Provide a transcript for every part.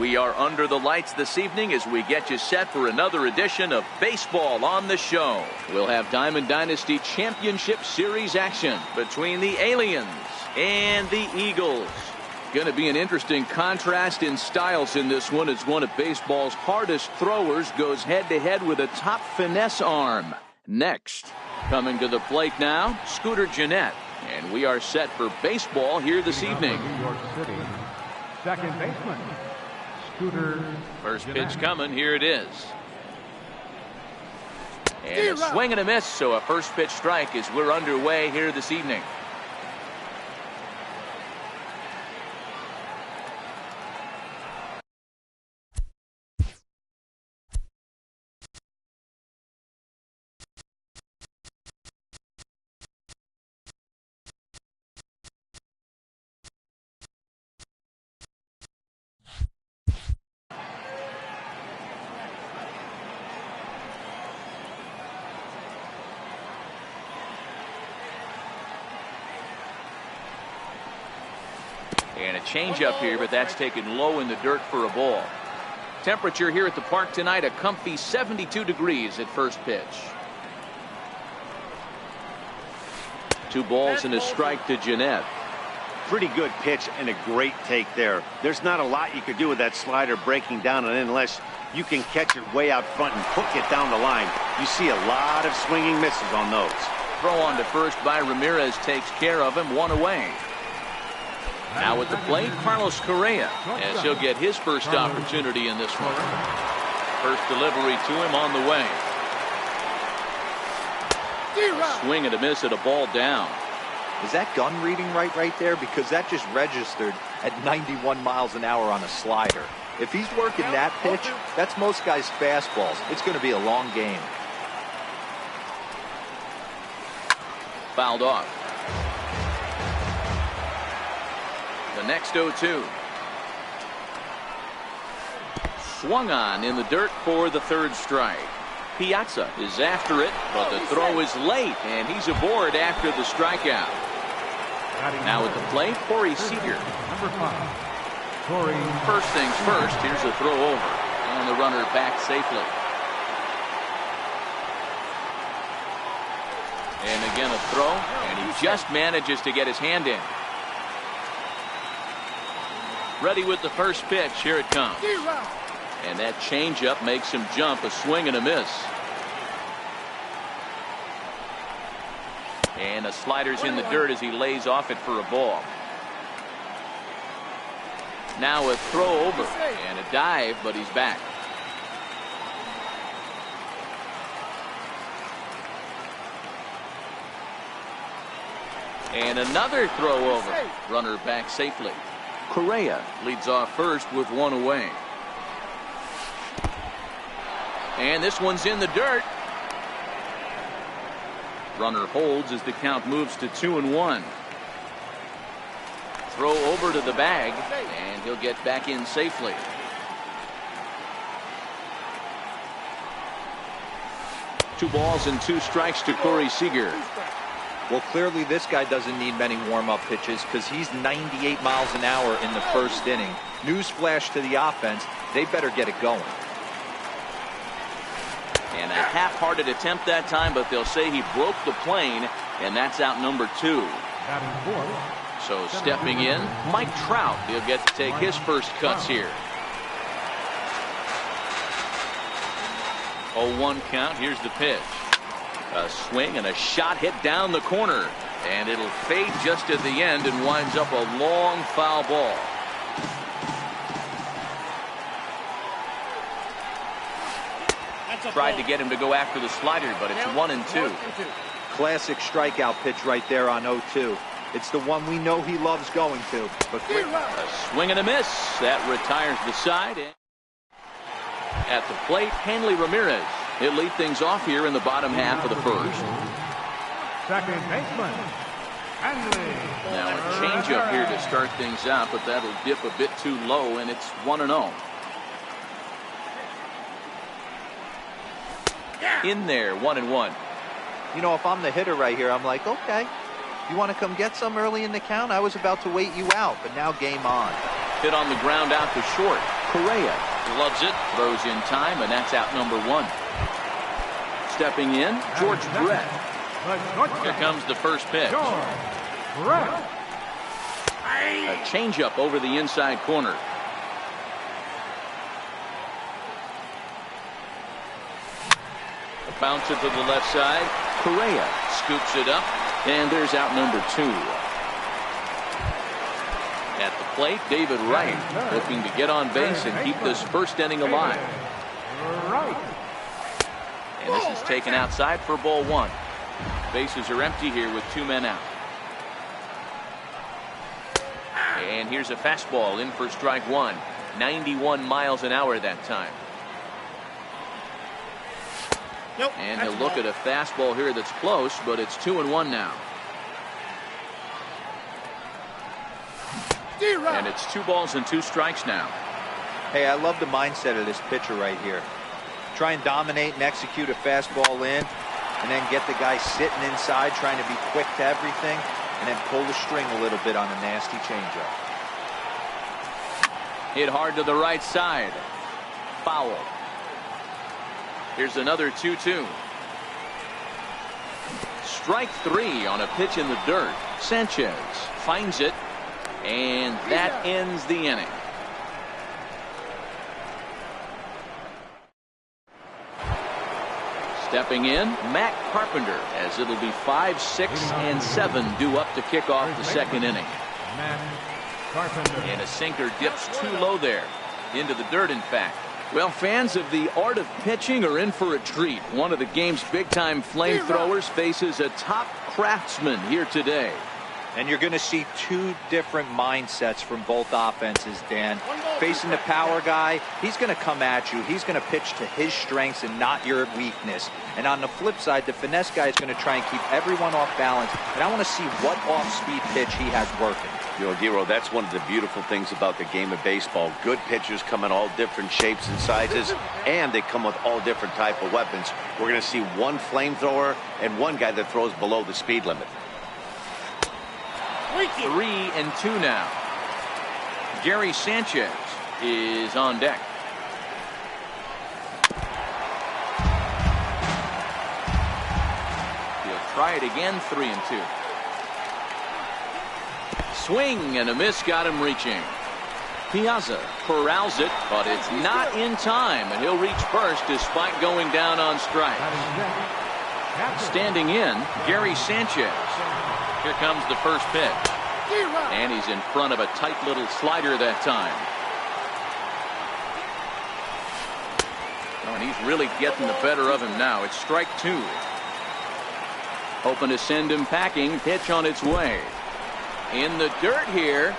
We are under the lights this evening as we get you set for another edition of Baseball on the Show. We'll have Diamond Dynasty Championship Series action between the Aliens and the Eagles. Going to be an interesting contrast in styles in this one as one of baseball's hardest throwers goes head-to-head with a top finesse arm. Next, coming to the plate now, Scooter Gennett. And we are set for baseball here this evening. New York City, second baseman. First pitch coming. Here it is. And a swing and a miss. So a first pitch strike as we're underway here this evening. And a changeup here, but that's taken low in the dirt for a ball. Temperature here at the park tonight, a comfy 72 degrees at first pitch. 2 balls and a strike to Gennett. Pretty good pitch and a great take there. There's not a lot you could do with that slider breaking down, and unless you can catch it way out front and hook it down the line, you see a lot of swinging misses on those. Throw on to first by Ramirez takes care of him, 1 away. Now at the plate, Carlos Correa, as he'll get his first opportunity in this one. First delivery to him on the way. A swing and a miss at a ball down. Is that gun reading right there? Because that just registered at 91 miles an hour on a slider. If he's working that pitch, that's most guys' fastballs. It's going to be a long game. Fouled off. The next 0-2. Swung on in the dirt for the third strike. Piazza is after it, but the throw is late, and he's aboard after the strikeout. Now at the plate, Corey Seager. First things first, here's a throw over, and the runner back safely. And again a throw, and he just manages to get his hand in. Ready with the first pitch. Here it comes. And that changeup makes him jump. A swing and a miss. And the slider's in the dirt as he lays off it for a ball. Now a throw over and a dive, but he's back. And another throw over. Runner back safely. Correa leads off first with 1 away. And this one's in the dirt. Runner holds as the count moves to 2-1. Throw over to the bag, and he'll get back in safely. Two balls and 2 strikes to Corey Seager. Well, clearly this guy doesn't need many warm-up pitches because he's 98 miles an hour in the first inning. Newsflash to the offense, they better get it going. And a half-hearted attempt that time, but they'll say he broke the plane, and that's out number 2. So stepping in, Mike Trout. He'll get to take his first cuts here. 0-1 count. Here's the pitch. A swing and a shot hit down the corner, and it'll fade just at the end and winds up a long foul ball. Tried to get him to go after the slider, but it's 1-2. Classic strikeout pitch right there on 0-2. It's the one we know he loves going to. But a swing and a miss. That retires the side. At the plate, Hanley Ramirez. He'll lead things off here in the bottom half of the first. Second baseman, Hanley. Now a changeup here to start things out, but that'll dip a bit too low, and it's 1-0. In there, 1-1. You know, if I'm the hitter right here, I'm like, okay, you want to come get some early in the count? I was about to wait you out, but now game on. Hit on the ground out to short. Correa loves it, throws in time, and that's out number 1. Stepping in, George Brett. Here comes the first pitch. A changeup over the inside corner. A bouncer to the left side. Correa scoops it up, and there's out number 2. At the plate, David Wright looking to get on base and keep this first inning alive. And this is taken outside for ball 1. Bases are empty here with 2 men out. And here's a fastball in for strike 1. 91 miles an hour that time. And he'll look at a fastball here that's close, but it's 2-1 now. And it's 2 balls and 2 strikes now. Hey, I love the mindset of this pitcher right here. Try and dominate and execute a fastball in, and then get the guy sitting inside trying to be quick to everything, and then pull the string a little bit on a nasty changeup. Hit hard to the right side. Foul. Here's another 2-2. Strike 3 on a pitch in the dirt. Sanchez finds it, and that ends the inning. Stepping in, Matt Carpenter, as it'll be 5, 6, and 7 due up to kick off the second inning. And a sinker dips too low there. Into the dirt, in fact. Well, fans of the art of pitching are in for a treat. One of the game's big-time flamethrowers faces a top craftsman here today. And you're going to see 2 different mindsets from both offenses, Dan. Facing the power guy, he's going to come at you. He's going to pitch to his strengths and not your weakness. And on the flip side, the finesse guy is going to try and keep everyone off balance. And I want to see what off-speed pitch he has working. You know, Dero, that's one of the beautiful things about the game of baseball. Good pitchers come in all different shapes and sizes, and they come with all different type of weapons. We're going to see one flamethrower and one guy that throws below the speed limit. 3-2 now. Gary Sanchez is on deck. He'll try it again. 3-2. Swing and a miss, got him reaching. Piazza corrals it, but it's not in time, and he'll reach first despite going down on strikes. Standing in, Gary Sanchez. Here comes the first pitch. And he's in front of a tight little slider that time. Oh, and he's really getting the better of him now. It's strike 2. Hoping to send him packing. Pitch on its way. In the dirt here.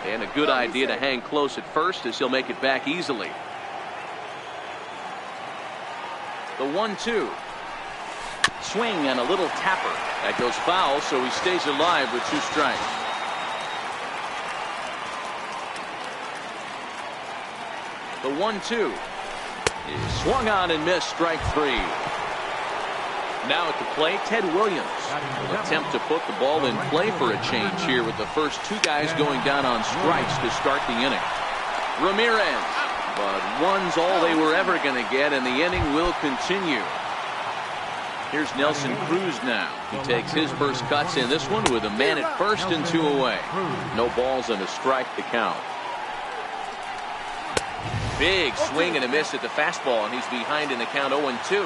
And a good idea to hang close at first, as he'll make it back easily. The 1-2. Swing and a little tapper. That goes foul, so he stays alive with 2 strikes. The 1-2 is swung on and missed. Strike 3. Now at the plate, Ted Williams will attempt to put the ball in play for a change here, with the first 2 guys going down on strikes to start the inning. Ramirez, but one's all they were ever going to get, and the inning will continue. Here's Nelson Cruz now. He takes his first cuts in this one with a man at first and 2 away. No balls and a strike to count. Big swing and a miss at the fastball, and he's behind in the count 0-2.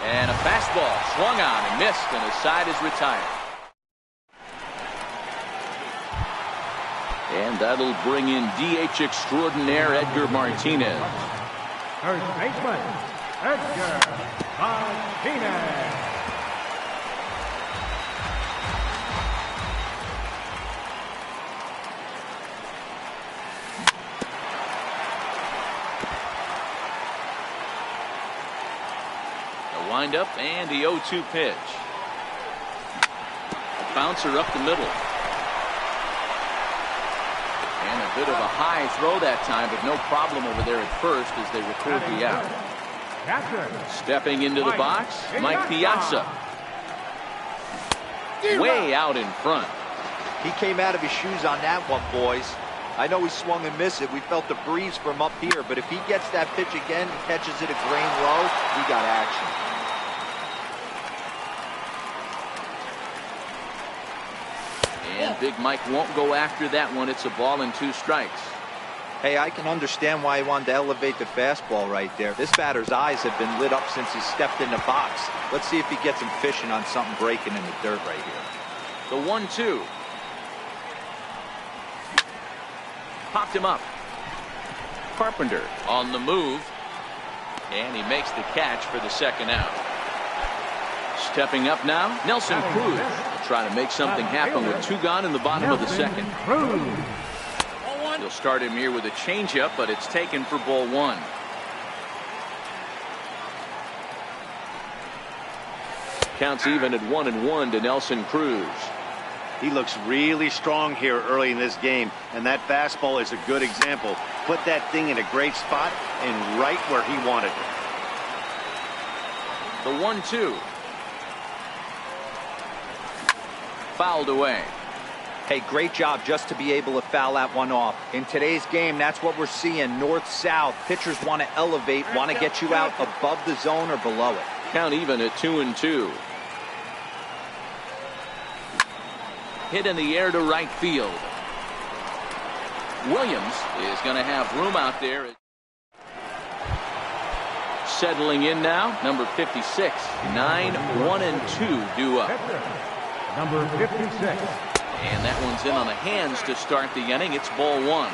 And a fastball swung on and missed, and his side is retired. And that'll bring in DH extraordinaire Edgar Martinez. First baseman, Edgar Martinez. The windup and the 0-2 pitch. A bouncer up the middle. And a bit of a high throw that time, but no problem over there at first as they record the out. Stepping into the box, Mike Piazza. Way out in front. He came out of his shoes on that one, boys. I know he swung and missed it. We felt the breeze from up here, but if he gets that pitch again and catches it a grain low, we got action. And Big Mike won't go after that one. It's a ball and 2 strikes. Hey, I can understand why he wanted to elevate the fastball right there. This batter's eyes have been lit up since he stepped in the box. Let's see if he gets him fishing on something breaking in the dirt right here. The 1-2. Popped him up. Carpenter on the move. And he makes the catch for the second out. Stepping up now, Nelson Cruz will try to make something happen with 2 gone in the bottom of the second. He'll start him here with a changeup, but it's taken for ball 1. Counts even at 1-1 to Nelson Cruz. He looks really strong here early in this game, and that fastball is a good example. Put that thing in a great spot and right where he wanted it. The 1-2. Fouled away. Hey, great job just to be able to foul that one off. In today's game, that's what we're seeing, north-south. Pitchers want to elevate, want to get you out above the zone or below it. Count even at 2-2. Hit in the air to right field. Williams is going to have room out there. Settling in now, number 56. 9-1-2 due up. Number 56. And that one's in on the hands to start the inning. It's ball 1.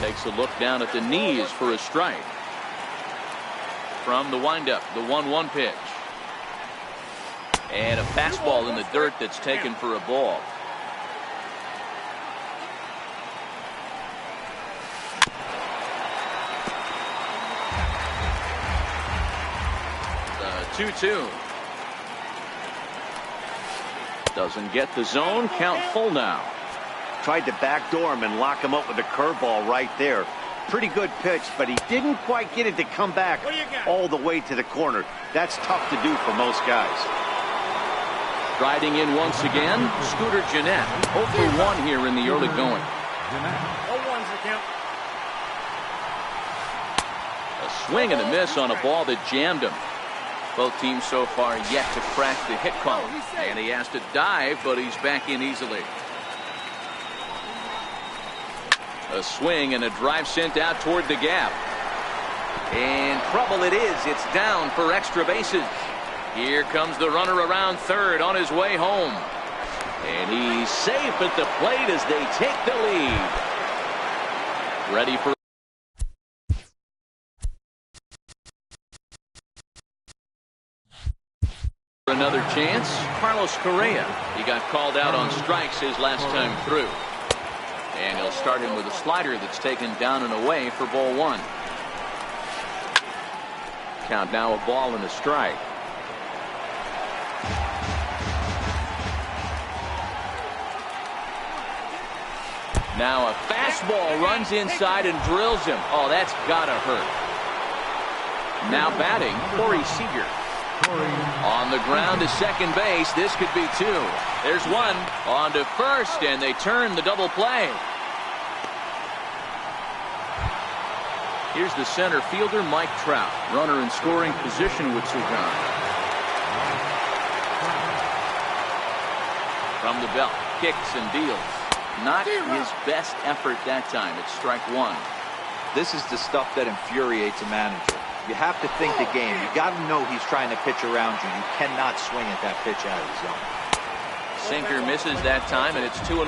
Takes a look down at the knees for a strike. From the windup, the 1-1 pitch. And a fastball in the dirt that's taken for a ball. The 2-2. Doesn't get the zone. Count full now. Tried to backdoor him and lock him up with a curveball right there. Pretty good pitch, but he didn't quite get it to come back all the way to the corner. That's tough to do for most guys. Riding in once again, Scooter Gennett. 0 for 1 here in the early going. A swing and a miss on a ball that jammed him. Both teams so far yet to crack the hit column. And he has to dive, but he's back in easily. A swing and a drive sent out toward the gap. And trouble it is. It's down for extra bases. Here comes the runner around third on his way home. And he's safe at the plate as they take the lead. Ready for another chance. Carlos Correa. He got called out on strikes his last time through. And he'll start him with a slider that's taken down and away for ball 1. Count now a ball and a strike. Now a fastball runs inside and drills him. Oh, that's gotta hurt. Now batting, Corey Seager. On the ground to second base. This could be 2. There's 1 on to first, and they turn the double play. Here's the center fielder, Mike Trout. Runner in scoring position with 2 gone. From the belt, kicks and deals. Not his best effort that time. It's strike 1. This is the stuff that infuriates a manager. You have to think the game. You got to know he's trying to pitch around you. You cannot swing at that pitch out of the zone. Sinker misses that time, and it's 2-1.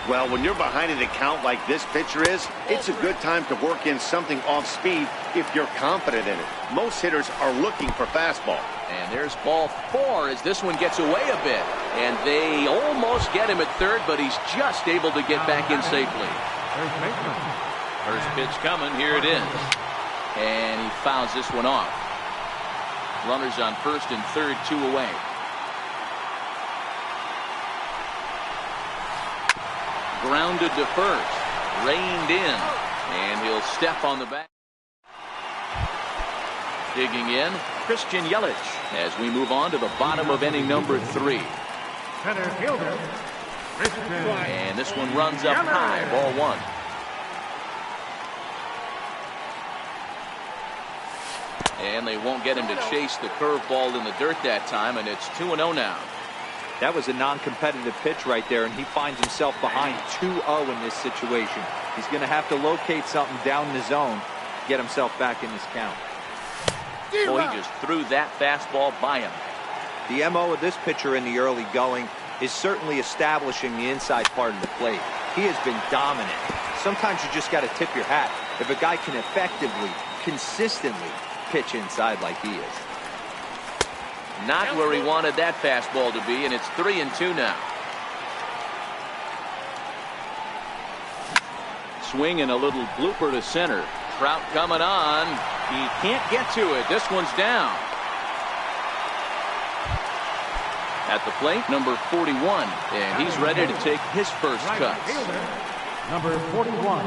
Well, when you're behind in a count like this pitcher is, it's a good time to work in something off speed if you're confident in it. Most hitters are looking for fastball. And there's ball 4 as this one gets away a bit. And they almost get him at third, but he's just able to get back in safely. First pitch coming. Here it is. And he fouls this one off. Runners on first and third, 2 away. Grounded to first. Reined in. And he'll step on the back. Digging in, Christian Yelich as we move on to the bottom of inning number 3. Center fielder, Christian. And this one runs up high, ball one. And they won't get him to chase the curveball in the dirt that time, and it's 2-0 now. That was a non-competitive pitch right there, and he finds himself behind 2-0 in this situation. He's going to have to locate something down in the zone to get himself back in this count. Boy, he just threw that fastball by him. The MO of this pitcher in the early going is certainly establishing the inside part of the plate. He has been dominant. Sometimes you just got to tip your hat if a guy can effectively, consistently pitch inside like he is. Not where he wanted that fastball to be, and it's 3-2 now. Swing and a little blooper to center. Trout coming on. He can't get to it. This one's down. At the plate, number 41, and he's ready to take his first cut. Number 41.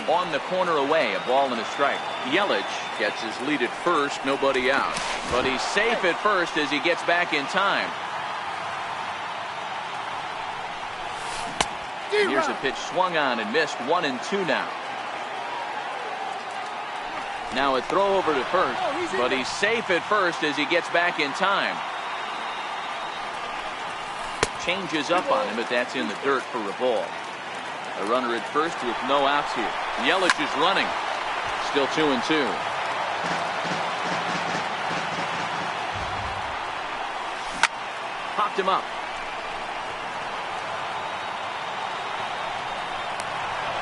On the corner away, a ball and a strike. Yelich gets his lead at first, nobody out. But he's safe at first as he gets back in time. Here's a pitch swung on and missed. 1-2 now. Now a throw over to first, but he's safe at first as he gets back in time. Changes up on him, but that's in the dirt for a ball. A runner at first with no outs here. Yelich is running. Still 2-2. Popped him up.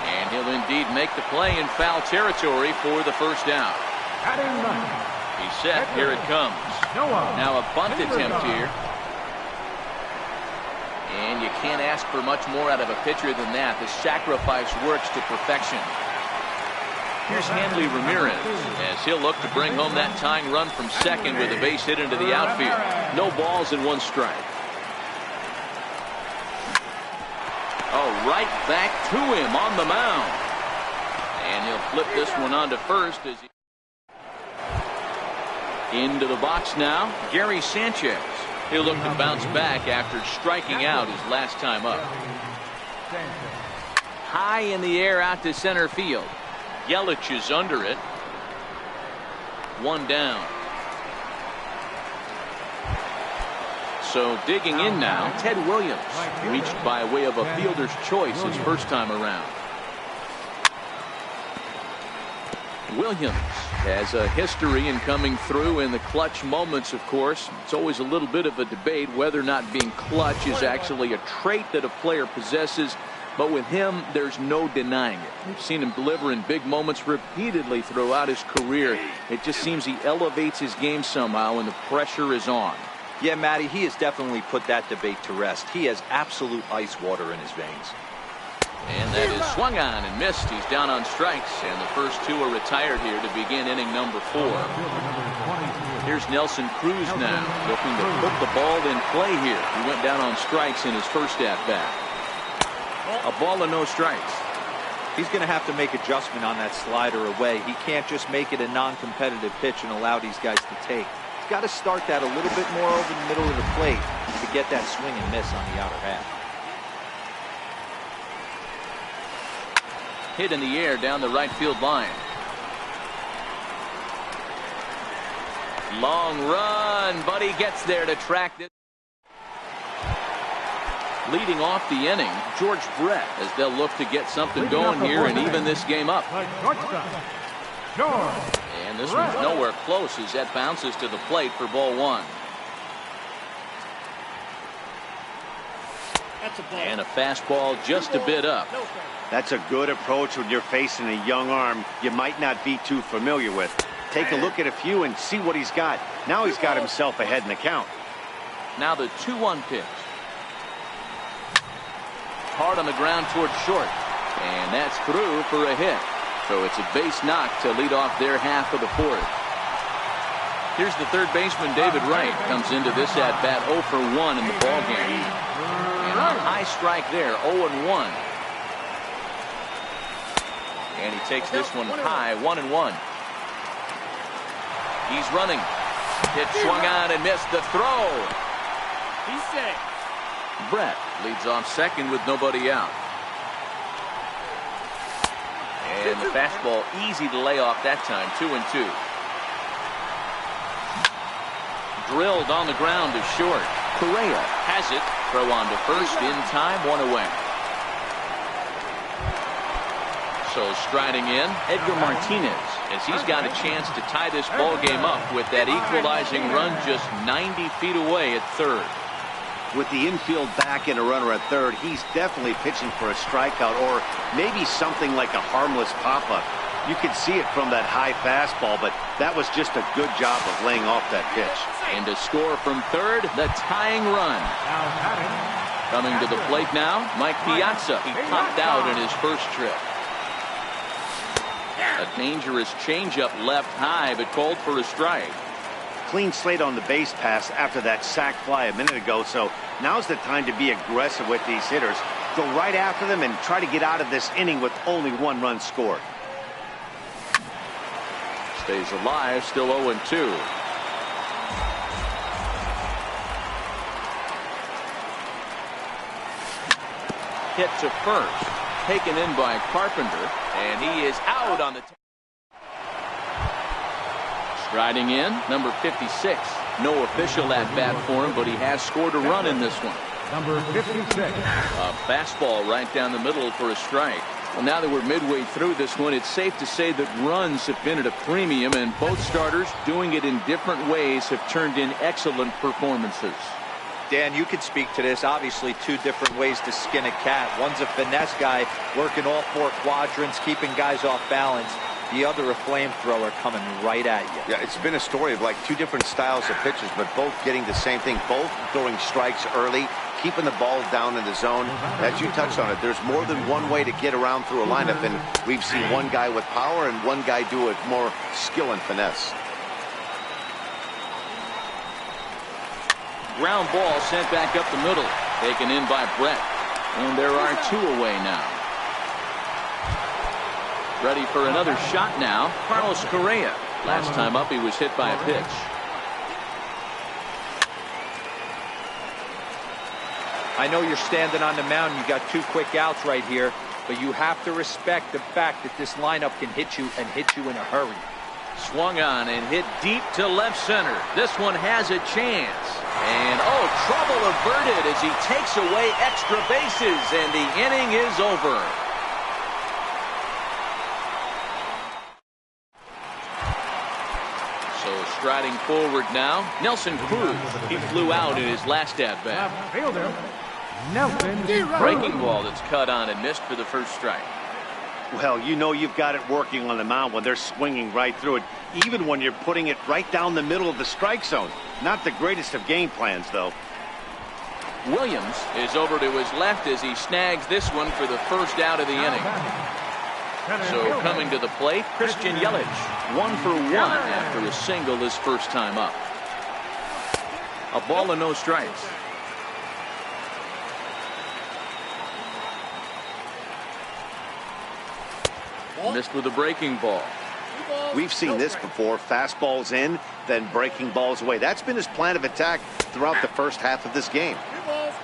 And he'll indeed make the play in foul territory for the first down. He's set. Here it comes. Now a bunt attempt here. And you can't ask for much more out of a pitcher than that. The sacrifice works to perfection. Here's Hanley Ramirez as he'll look to bring home that tying run from second with a base hit into the outfield. No balls and one strike. Oh, right back to him on the mound. And he'll flip this one on to first as he... Into the box now, Gary Sanchez. He'll look to bounce back after striking out his last time up. High in the air out to center field. Yelich is under it. One down. So digging in now, Ted Williams reached by way of a fielder's choice his first time around. Williams has a history in coming through in the clutch moments, of course. It's always a little bit of a debate whether or not being clutch is actually a trait that a player possesses. But with him, there's no denying it. We've seen him deliver in big moments repeatedly throughout his career. It just seems he elevates his game somehow when the pressure is on. Yeah, Matty, he has definitely put that debate to rest. He has absolute ice water in his veins. And that is swung on and missed. He's down on strikes, and the first two are retired here to begin inning number 4. Here's Nelson Cruz now, looking to put the ball in play here. He went down on strikes in his first at-bat. A ball and no strikes. He's going to have to make adjustment on that slider away. He can't just make it a non-competitive pitch and allow these guys to take. He's got to start that a little bit more over the middle of the plate to get that swing and miss on the outer half. Hit in the air down the right field line. Long run, but he gets there to track this. Leading off the inning, George Brett, as they'll look to get something going here and even this game up. And this one's nowhere close as that bounces to the plate for ball 1. And a fastball just a bit up. That's a good approach when you're facing a young arm you might not be too familiar with. Take a look at a few and see what he's got. Now he's got himself ahead in the count. Now the 2-1 pitch. Hard on the ground towards short. And that's through for a hit. So it's a base knock to lead off their half of the 4th. Here's the third baseman, David Wright, comes into this at-bat 0 for 1 in the ballgame. And a high strike there, 0-1. And he takes this one high, 1-1. He's running. Hit swung on and missed the throw. He's safe. Brett leads off second with nobody out. And the fastball easy to lay off that time, 2-2. Drilled on the ground to short. Correa has it. Throw on to first in time, 1 away. So striding in, Edgar Martinez, as he's got a chance to tie this ball game up with that equalizing run just 90 feet away at third. With the infield back and a runner at third, he's definitely pitching for a strikeout or maybe something like a harmless pop-up. You could see it from that high fastball, but that was just a good job of laying off that pitch. And to score from third, the tying run. Coming to the plate now, Mike Piazza. He popped out in his first trip. A dangerous changeup left high, but called for a strike. Clean slate on the base pass after that sac fly a minute ago, so now's the time to be aggressive with these hitters. Go right after them and try to get out of this inning with only 1 run scored. Stays alive, still 0-2. Hit to first, taken in by Carpenter, and he is out on the striding in, number 56. No official at bat for him, but he has scored a run in this one. Number 56. A fastball right down the middle for a strike. Well, now that we're midway through this one, it's safe to say that runs have been at a premium, and both starters, doing it in different ways, have turned in excellent performances. Dan, you could speak to this. Obviously, 2 different ways to skin a cat. One's a finesse guy, working all 4 quadrants, keeping guys off balance. The other, a flamethrower coming right at you. Yeah, it's been a story of like 2 different styles of pitchers, but both getting the same thing. Both throwing strikes early, keeping the ball down in the zone. As you touched on it, there's more than one way to get around through a lineup, and we've seen one guy with power and one guy do it more skill and finesse. Ground ball sent back up the middle, taken in by Brett, and there are 2 away now. Ready for another shot now, Carlos Correa. Last time up, he was hit by a pitch. I know you're standing on the mound. You got 2 quick outs right here, but you have to respect the fact that this lineup can hit you and hit you in a hurry. Swung on and hit deep to left center. This one has a chance. And, oh, trouble averted as he takes away extra bases, and the inning is over. So striding forward now, Nelson Cruz. He flew out in his last at-bat. Fielder, Nelson. Breaking ball that's cut on and missed for the first strike. Well, you know you've got it working on the mound when they're swinging right through it, even when you're putting it right down the middle of the strike zone. Not the greatest of game plans, though. Williams is over to his left as he snags this one for the first out of the inning. So coming to the plate, Christian Yelich, 1 for 1 after a single his first time up. A ball and no strikes. Missed with a breaking ball. We've seen this before. Fastballs in, then breaking balls away. That's been his plan of attack throughout the first half of this game.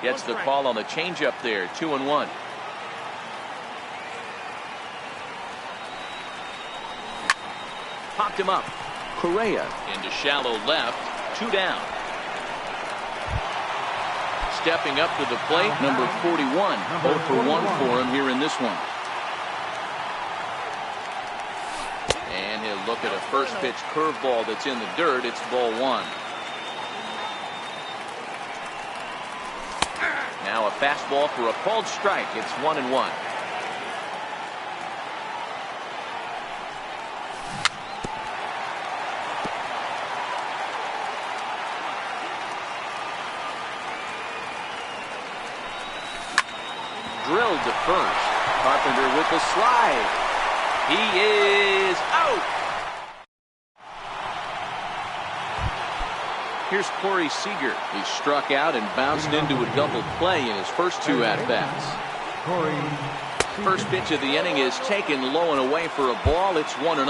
Gets the call on the changeup there, 2-1. Popped him up. Correa into shallow left, 2 down. Stepping up to the plate, number 41. 0 for 1 for him here in this one. And he'll look at a first pitch curveball that's in the dirt. It's ball 1. Now a fastball for a called strike. It's 1-1. Drilled to first. Carpenter with the slide. He is out. Here's Corey Seager. He struck out and bounced into a double play in his first 2 at-bats. Corey First pitch of the inning is taken low and away for a ball. It's 1-0.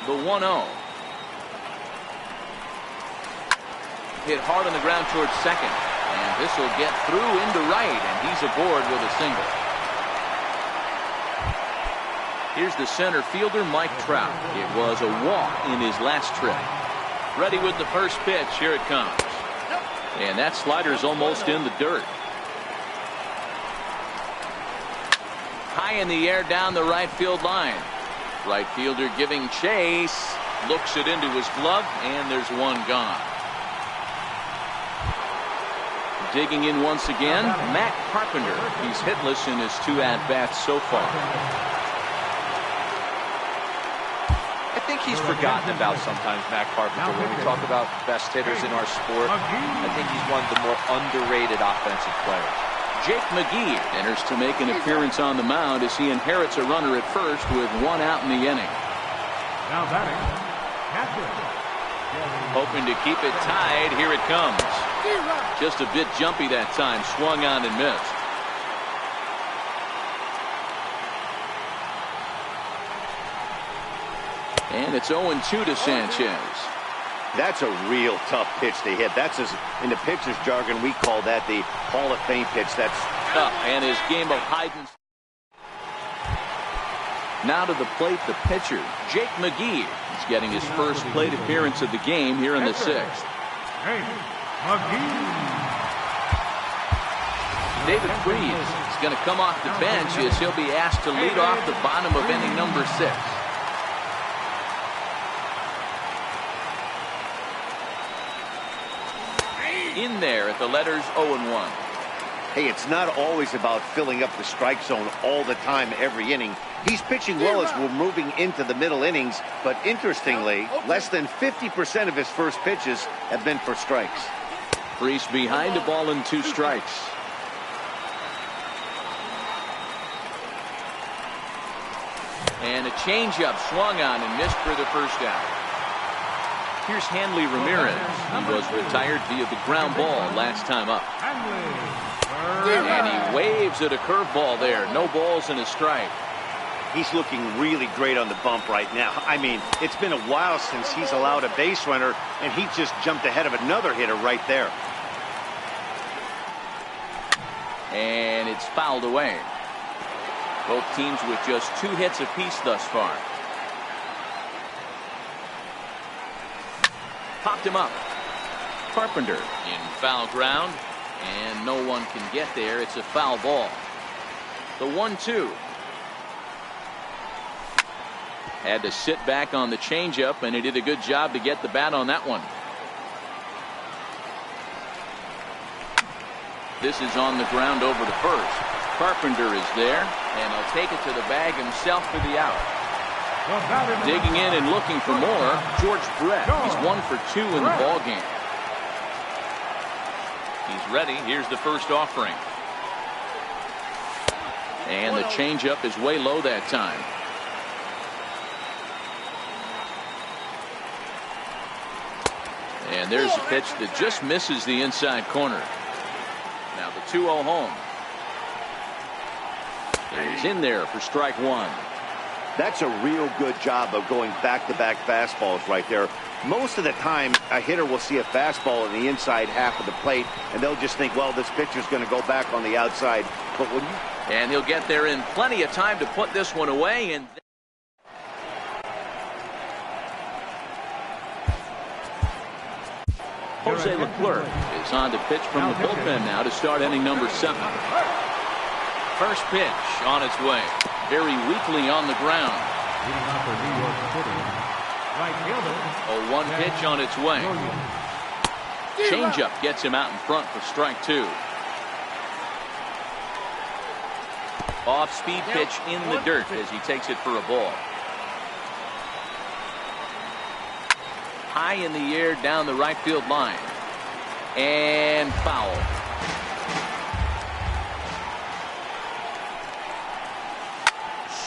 The 1-0. Hit hard on the ground towards second. And this will get through into right, and he's aboard with a single. Here's the center fielder, Mike Trout. It was a walk in his last trip. Ready with the first pitch. Here it comes. And that slider's almost in the dirt. High in the air down the right field line. Right fielder giving chase. Looks it into his glove, and there's one gone. Digging in once again, Matt Carpenter. He's hitless in his 2 at-bats so far. I think he's forgotten about sometimes, Matt Carpenter. When we talk about best hitters in our sport, I think he's one of the more underrated offensive players. Jake McGee enters to make an appearance on the mound as he inherits a runner at first with 1 out in the inning. Now batting, catcher. Hoping to keep it tied. Here it comes. Just a bit jumpy that time. Swung on and missed. And it's 0-2 to Sanchez. That's a real tough pitch to hit. That's, in the pitcher's jargon, we call that the Hall of Fame pitch. That's tough. And his game of hide and seek. Now to the plate, the pitcher, Jake McGee. He's getting his first plate appearance of the game here in the 6th. David Freese is going to come off the bench as he'll be asked to lead off the bottom of inning number 6. In there at the letters 0-1. Hey, it's not always about filling up the strike zone all the time every inning. He's pitching well as we're moving into the middle innings, but interestingly, less than 50% of his first pitches have been for strikes. Freese behind a ball and 2 strikes. And a changeup swung on and missed for the first out. Here's Hanley Ramirez. He was retired via the ground ball last time up. And he waves at a curveball there. No balls and a strike. He's looking really great on the bump right now. I mean, it's been a while since he's allowed a base runner, and he just jumped ahead of another hitter right there. And it's fouled away. Both teams with just 2 hits apiece thus far. Popped him up. Carpenter in foul ground, and no one can get there. It's a foul ball. The 1-2. Had to sit back on the changeup, and he did a good job to get the bat on that one. This is on the ground over to first. Carpenter is there, and he'll take it to the bag himself for the out. Digging in and looking for more, George Brett. He's 1 for 2 in the ball game. He's ready. Here's the first offering. And the changeup is way low that time. And there's a pitch that just misses the inside corner. Now the 2-0 home. He's in there for strike 1. That's a real good job of going back-to-back fastballs right there. Most of the time, a hitter will see a fastball in the inside half of the plate, and they'll just think, well, this pitcher's going to go back on the outside. But when you... And he'll get there in plenty of time to put this one away. And Jose Leclerc is on to pitch from the bullpen now to start inning number 7. First pitch on its way. Very weakly on the ground. A 1 pitch on its way. Changeup gets him out in front for strike 2. Off-speed pitch in the dirt as he takes it for a ball. High in the air down the right field line. And foul.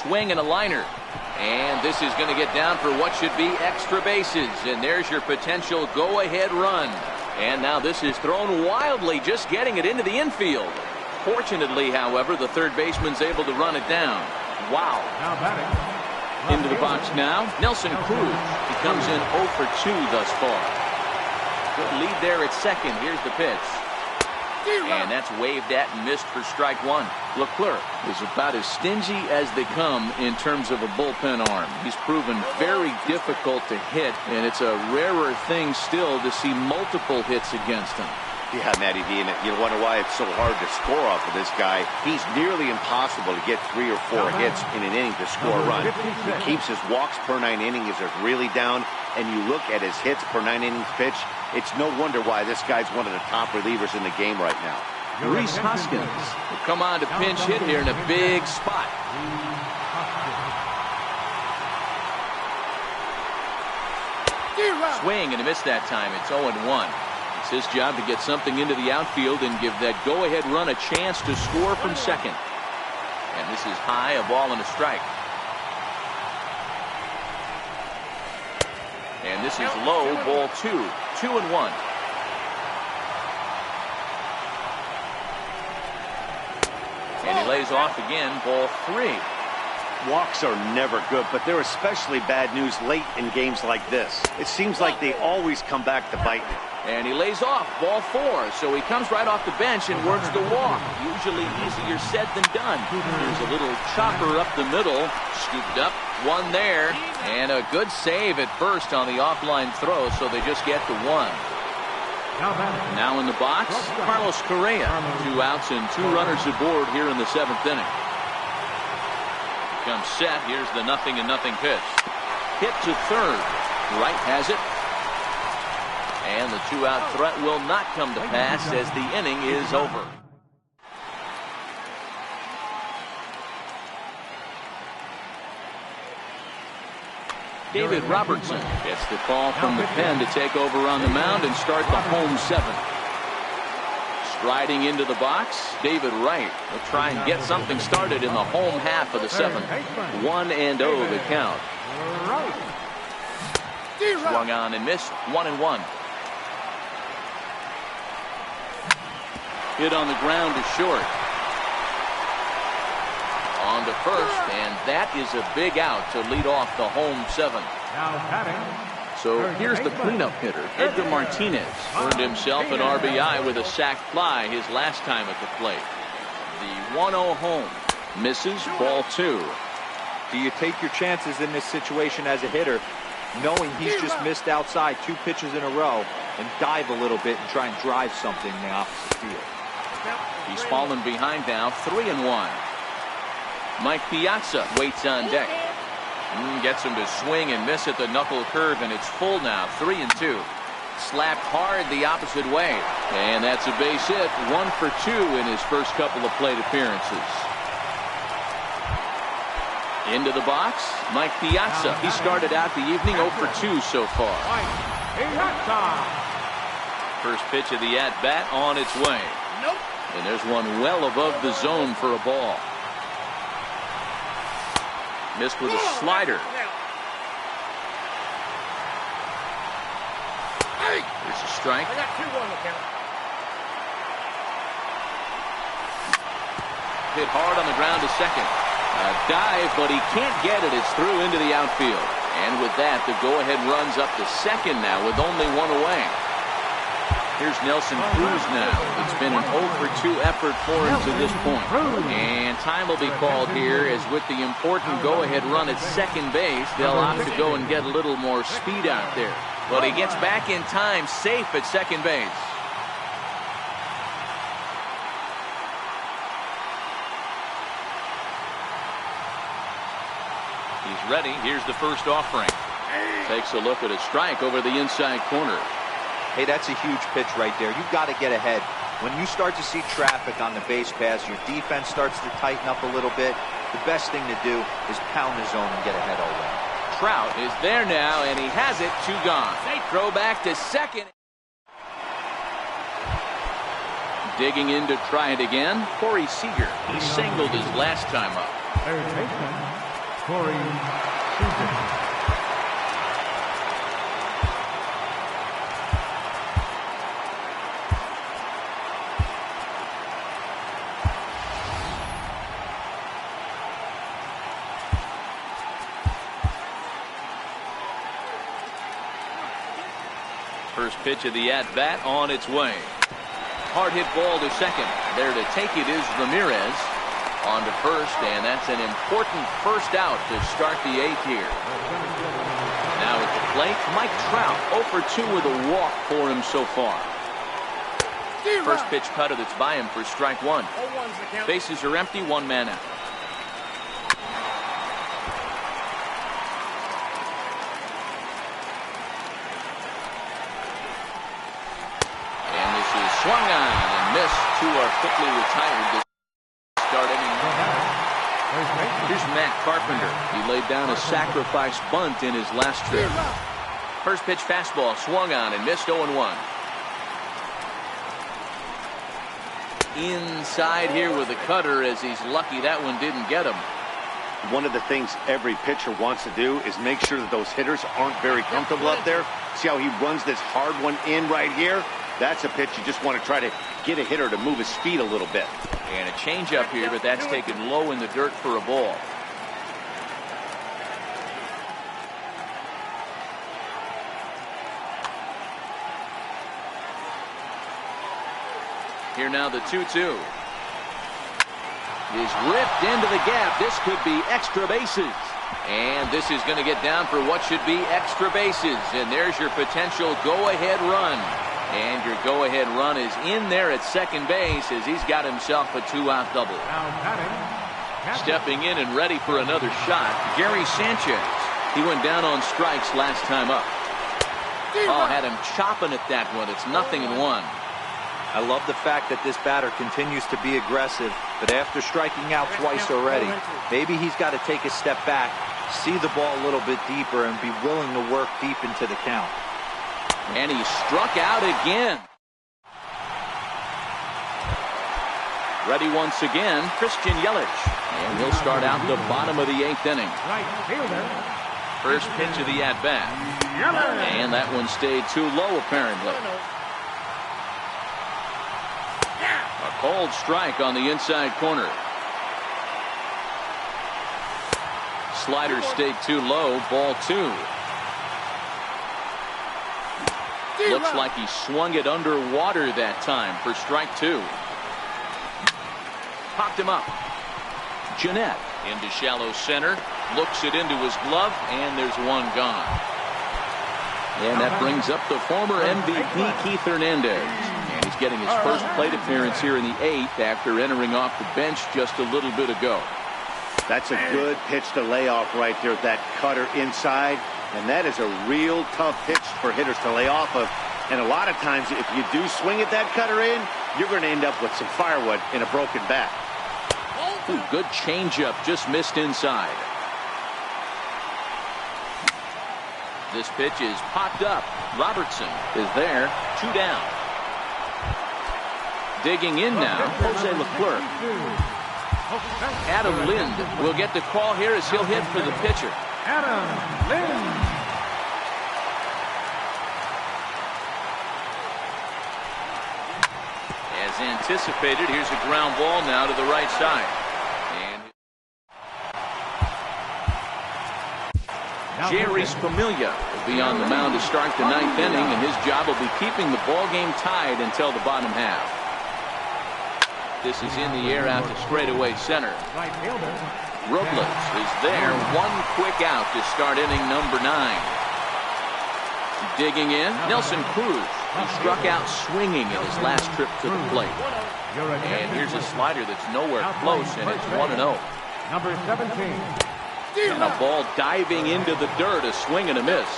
swing and a liner. And this is going to get down for what should be extra bases. And there's your potential go-ahead run. And now this is thrown wildly, just getting it into the infield. Fortunately, however, the third baseman's able to run it down. Wow. Now batting. Into the box now, Nelson Cruz. He comes in 0 for 2 thus far. Good lead there at second. Here's the pitch. And that's waved at and missed for strike one. Leclerc is about as stingy as they come in terms of a bullpen arm. He's proven very difficult to hit, and it's a rarer thing still to see multiple hits against him. Yeah, Matty D, and you wonder why it's so hard to score off of this guy. He's nearly impossible to get 3 or 4 hits in an inning to score a run. He keeps his walks per 9 innings are really down, and you look at his hits per 9 innings pitch, it's no wonder why this guy's one of the top relievers in the game right now. Rhys Hoskins will come on to pinch hit here in a big spot. Swing and a miss that time. It's 0-1. It's his job to get something into the outfield and give that go-ahead run a chance to score from second. And this is high, a ball and a strike. And this is low, ball 2. 2-1. And he lays off again, ball 3. Walks are never good, but they're especially bad news late in games like this. It seems like they always come back to bite you. And he lays off, ball 4. So he comes right off the bench and works the walk. Usually easier said than done. Here's a little chopper up the middle. Scooped up, one there. And a good save at first on the offline throw, so they just get the 1. Now in the box, Carlos Correa. 2 outs and 2 runners aboard here in the 7th inning. Comes set. Here's the 0-0 pitch. Hit to third. Wright has it. And the 2-out threat will not come to pass as the inning is over. David Robertson gets the call from the pen to take over on the mound and start the home 7th. Striding into the box, David Wright will try and get something started in the home half of the 7th. 1-0 the count. Swung on and missed. 1-1. Hit on the ground to short. On to first, and that is a big out to lead off the home 7th. So here's the cleanup hitter, Edgar Martinez. Earned himself an RBI with a sac fly his last time at the plate. The 1-0 home. Misses, ball 2. Do you take your chances in this situation as a hitter, knowing he's just missed outside 2 pitches in a row, and dive a little bit and try and drive something in the opposite field? He's fallen behind now, 3-1. Mike Piazza waits on deck. Gets him to swing and miss at the knuckle curve, and it's full now, 3-2. Slapped hard the opposite way, and that's a base hit. 1 for 2 in his first couple of plate appearances. Into the box, Mike Piazza. He started out the evening 0 for 2 so far. First pitch of the at-bat on its way. And there's one well above the zone for a ball. Missed with a slider. There's a strike. I got 2 on the count. Hit hard on the ground to second. A dive, but he can't get it. It's through into the outfield. And with that, the go-ahead runs up to second now with only 1 away. Here's Nelson Cruz now. It's been an 0 for 2 effort for him to this point. And time will be called here, as with the important go-ahead run at second base, they'll opt to go and get a little more speed out there. But he gets back in time, safe at second base. He's ready. Here's the first offering. Takes a look at a strike over the inside corner. Hey, that's a huge pitch right there. You've got to get ahead. When you start to see traffic on the base paths, your defense starts to tighten up a little bit. The best thing to do is pound the zone and get ahead already. Trout is there now, and he has it. 2 gone. Throw back to second. Digging in to try it again, Corey Seager. He singled his last time up. First pitch of the at-bat on its way. Hard hit ball to second. There to take it is Ramirez. On to first, and that's an important first out to start the eighth here. Now at the plate, Mike Trout 0 for 2 with a walk for him so far. First pitch cutter that's by him for strike one. Bases are empty, one man out. Swung on and missed. Two are quickly retired to start inning. Here's Matt Carpenter. He laid down a sacrifice bunt in his last trip. First pitch fastball swung on and missed. 0-1. Inside here with a cutter, as he's lucky that one didn't get him. One of the things every pitcher wants to do is make sure that those hitters aren't very comfortable up there. See how he runs this hard one in right here? That's a pitch you just want to try to get a hitter to move his feet a little bit. And a changeup here, but that's taken low in the dirt for a ball. Here now the 2-2. Is ripped into the gap. This could be extra bases. And this is going to get down for what should be extra bases. And there's your potential go-ahead run. And your go-ahead run is in there at second base as he's got himself a two-out double. Stepping in and ready for another shot, Gary Sanchez. He went down on strikes last time up. Oh, had him chopping at that one. It's 0-1. I love the fact that this batter continues to be aggressive, but after striking out twice already, maybe he's got to take a step back, see the ball a little bit deeper, and be willing to work deep into the count. And he struck out again. Ready once again, Christian Yelich. And he'll start out the bottom of the eighth inning. First pitch of the at-bat. And that one stayed too low, apparently. A cold strike on the inside corner. Slider stayed too low, ball two. Looks like he swung it underwater that time for strike two. Popped him up. Jeanette into shallow center. Looks it into his glove, and there's one gone. And that brings up the former MVP, Keith Hernandez. And he's getting his first plate appearance here in the eighth after entering off the bench just a little bit ago. That's a good pitch to lay off right there, that cutter inside. And that is a real tough pitch for hitters to lay off of. And a lot of times, if you do swing at that cutter in, you're going to end up with some firewood in a broken bat. Ooh, good changeup, just missed inside. This pitch is popped up. Robertson is there, 2 down. Digging in now, Jose Leclerc. Adam Lind will get the call here as he'll hit for the pitcher. Adam Lind. As anticipated, here's a ground ball now to the right side. And Jerry Familia will be on the mound to start the ninth inning, and his job will be keeping the ball game tied until the bottom half. This is in the air out to straightaway center. Robles is there, one quick out to start inning number 9. Digging in, Nelson Cruz, who struck out swinging in his last trip to the plate. And here's a slider that's nowhere close, and it's 1-0. Number 17. And a ball diving into the dirt, a swing and a miss.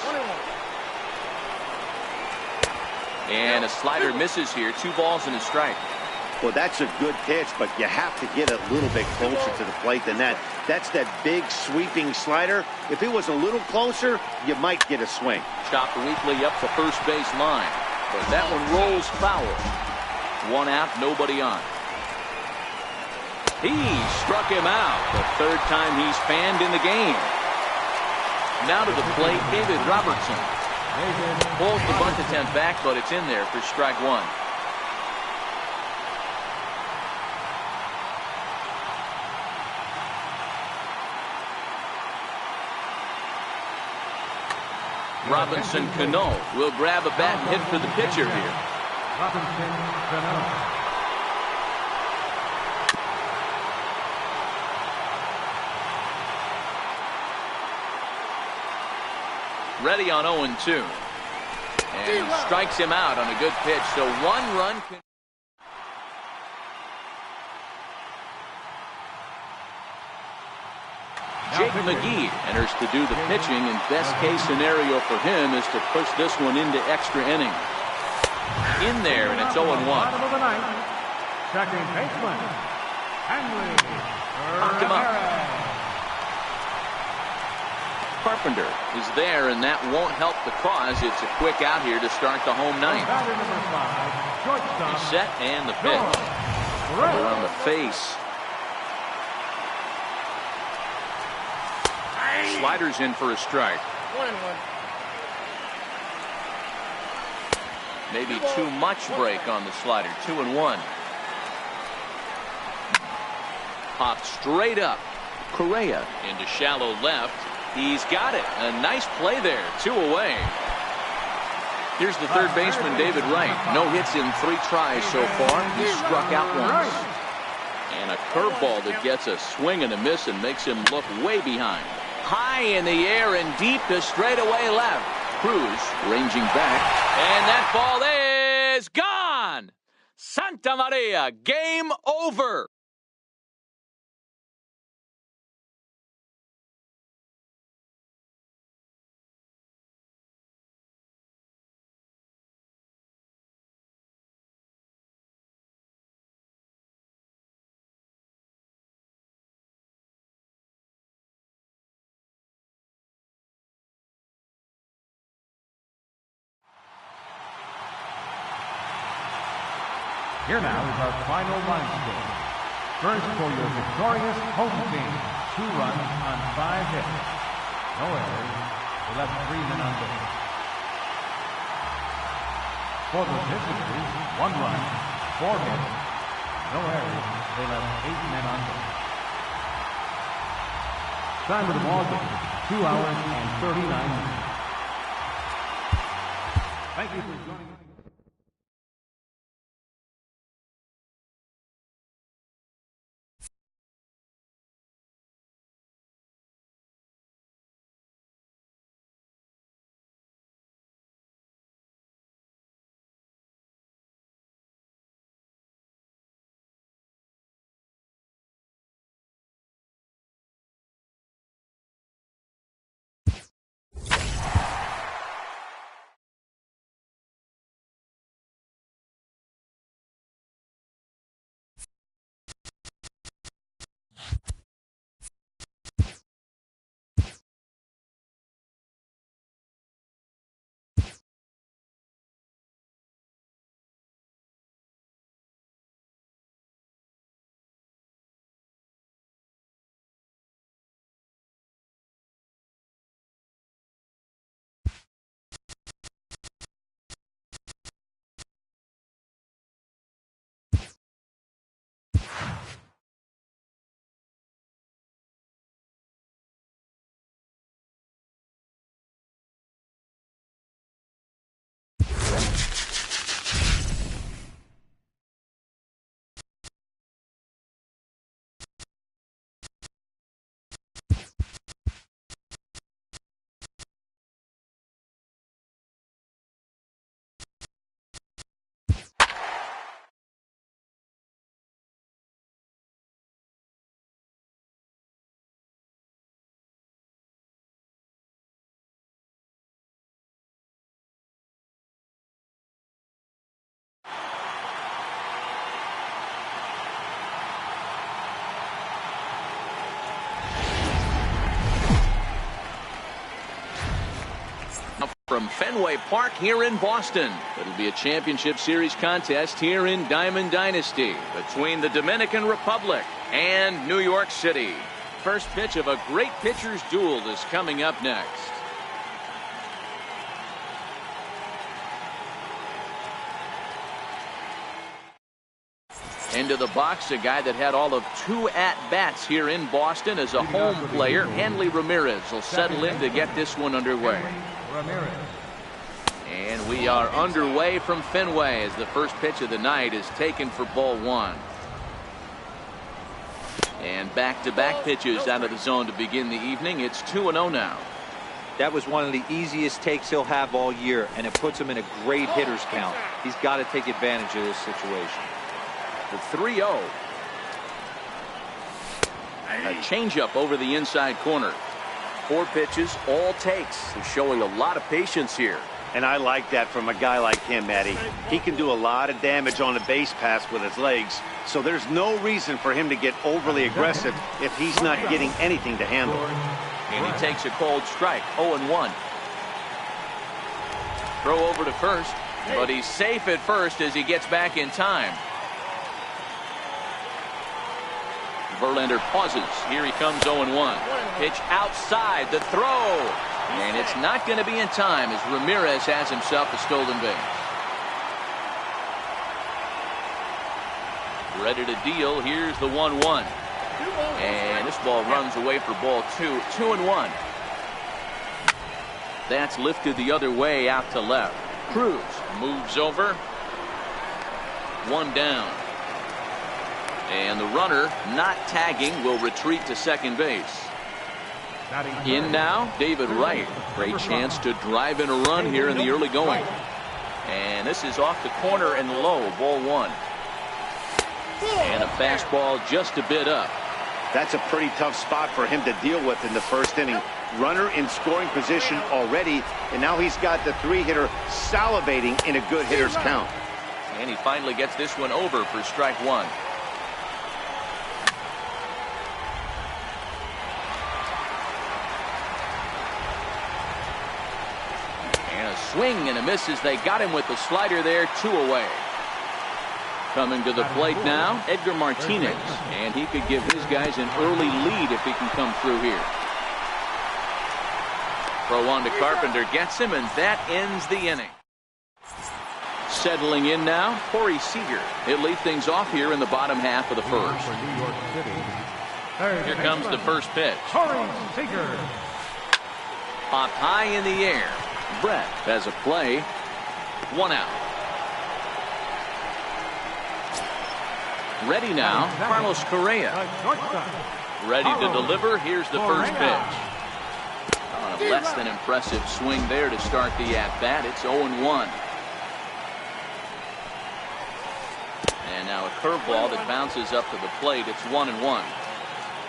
And a slider misses here, 2 balls and a strike. Well, that's a good pitch, but you have to get a little bit closer to the plate than that. That's that big sweeping slider. If it was a little closer, you might get a swing. Chopped weakly up the first base line, but that one rolls foul. 1 out, nobody on. He struck him out. The third time he's fanned in the game. Now to the plate, David Robertson. Pulls the bunt attempt back, but it's in there for strike one. Robinson Cano will grab a bat and hit for the pitcher here. Robinson Cano. Ready on 0-2. And strikes him out on a good pitch. So one run. Jake McGee enters to do the pitching, and best case scenario for him is to push this one into extra innings. In there, and it's 0-1. Bottom of the ninth. Second baseman. Hanley. Knocked him up. Carpenter is there, and that won't help the cause. It's a quick out here to start the home ninth. He's set, and the pitch. Around the face. Sliders in for a strike. 1-1. Maybe too much break on the slider. 2-1. Popped straight up. Correa into shallow left. He's got it. A nice play there. 2 away. Here's the third baseman, David Wright. No hits in 3 tries so far. He struck out once. And a curveball that gets a swing and a miss and makes him look way behind. High in the air and deep to straightaway left. Cruz ranging back. And that ball is gone. Santa Maria. Game over. Here now is our final line score. First for your victorious home team. 2 runs on 5 hits. No errors. They left 3 men on base. For the visitors, 1 run, 4 hits. No errors. They left 8 men on base. Time of the ball game, 2 hours and 39 minutes. Thank you for joining us. From Fenway Park here in Boston. It'll be a championship series contest here in Diamond Dynasty between the Dominican Republic and New York City. First pitch of a great pitcher's duel is coming up next. Into the box, a guy that had all of 2 at-bats here in Boston as a home player. Hanley Ramirez will settle in to get this one underway. And we are underway from Fenway as the first pitch of the night is taken for ball 1. And back-to-back pitches out of the zone to begin the evening. It's 2-0 now. That was one of the easiest takes he'll have all year, and it puts him in a great hitter's count. He's got to take advantage of this situation. The 3-0. A changeup over the inside corner. 4 pitches, all takes. He's showing a lot of patience here. And I like that from a guy like him, Eddie. He can do a lot of damage on the base pass with his legs, so there's no reason for him to get overly aggressive if he's not getting anything to handle. And he takes a cold strike, 0-1. Throw over to first, but he's safe at first as he gets back in time. Verlander pauses. Here he comes, 0-1. Pitch outside, the throw. And it's not going to be in time as Ramirez has himself a stolen base. Ready to deal. Here's the 1-1. And this ball runs away for ball 2. 2-1. That's lifted the other way out to left. Cruz moves over. 1 down. And the runner, not tagging, will retreat to second base. In now, David Wright. Great chance to drive in a run here in the early going. And this is off the corner and low, ball 1. And a fastball just a bit up. That's a pretty tough spot for him to deal with in the first inning. Runner in scoring position already, and now he's got the 3-hitter salivating in a good hitter's count. And he finally gets this one over for strike 1. Swing and a miss as they got him with the slider there. 2 away. Coming to the plate now, Edgar Martinez, and he could give his guys an early lead if he can come through here. Throw on to Carpenter, gets him, and that ends the inning. Settling in now, Corey Seager. He'll lead things off here in the bottom half of the first. Here comes the first pitch. Corey Seager. Popped high in the air. Brett has a play. 1 out. Ready now, Carlos Correa. Ready to deliver. Here's the first pitch. On a less than impressive swing there to start the at-bat. It's 0-1. And now a curveball that bounces up to the plate. It's 1-1.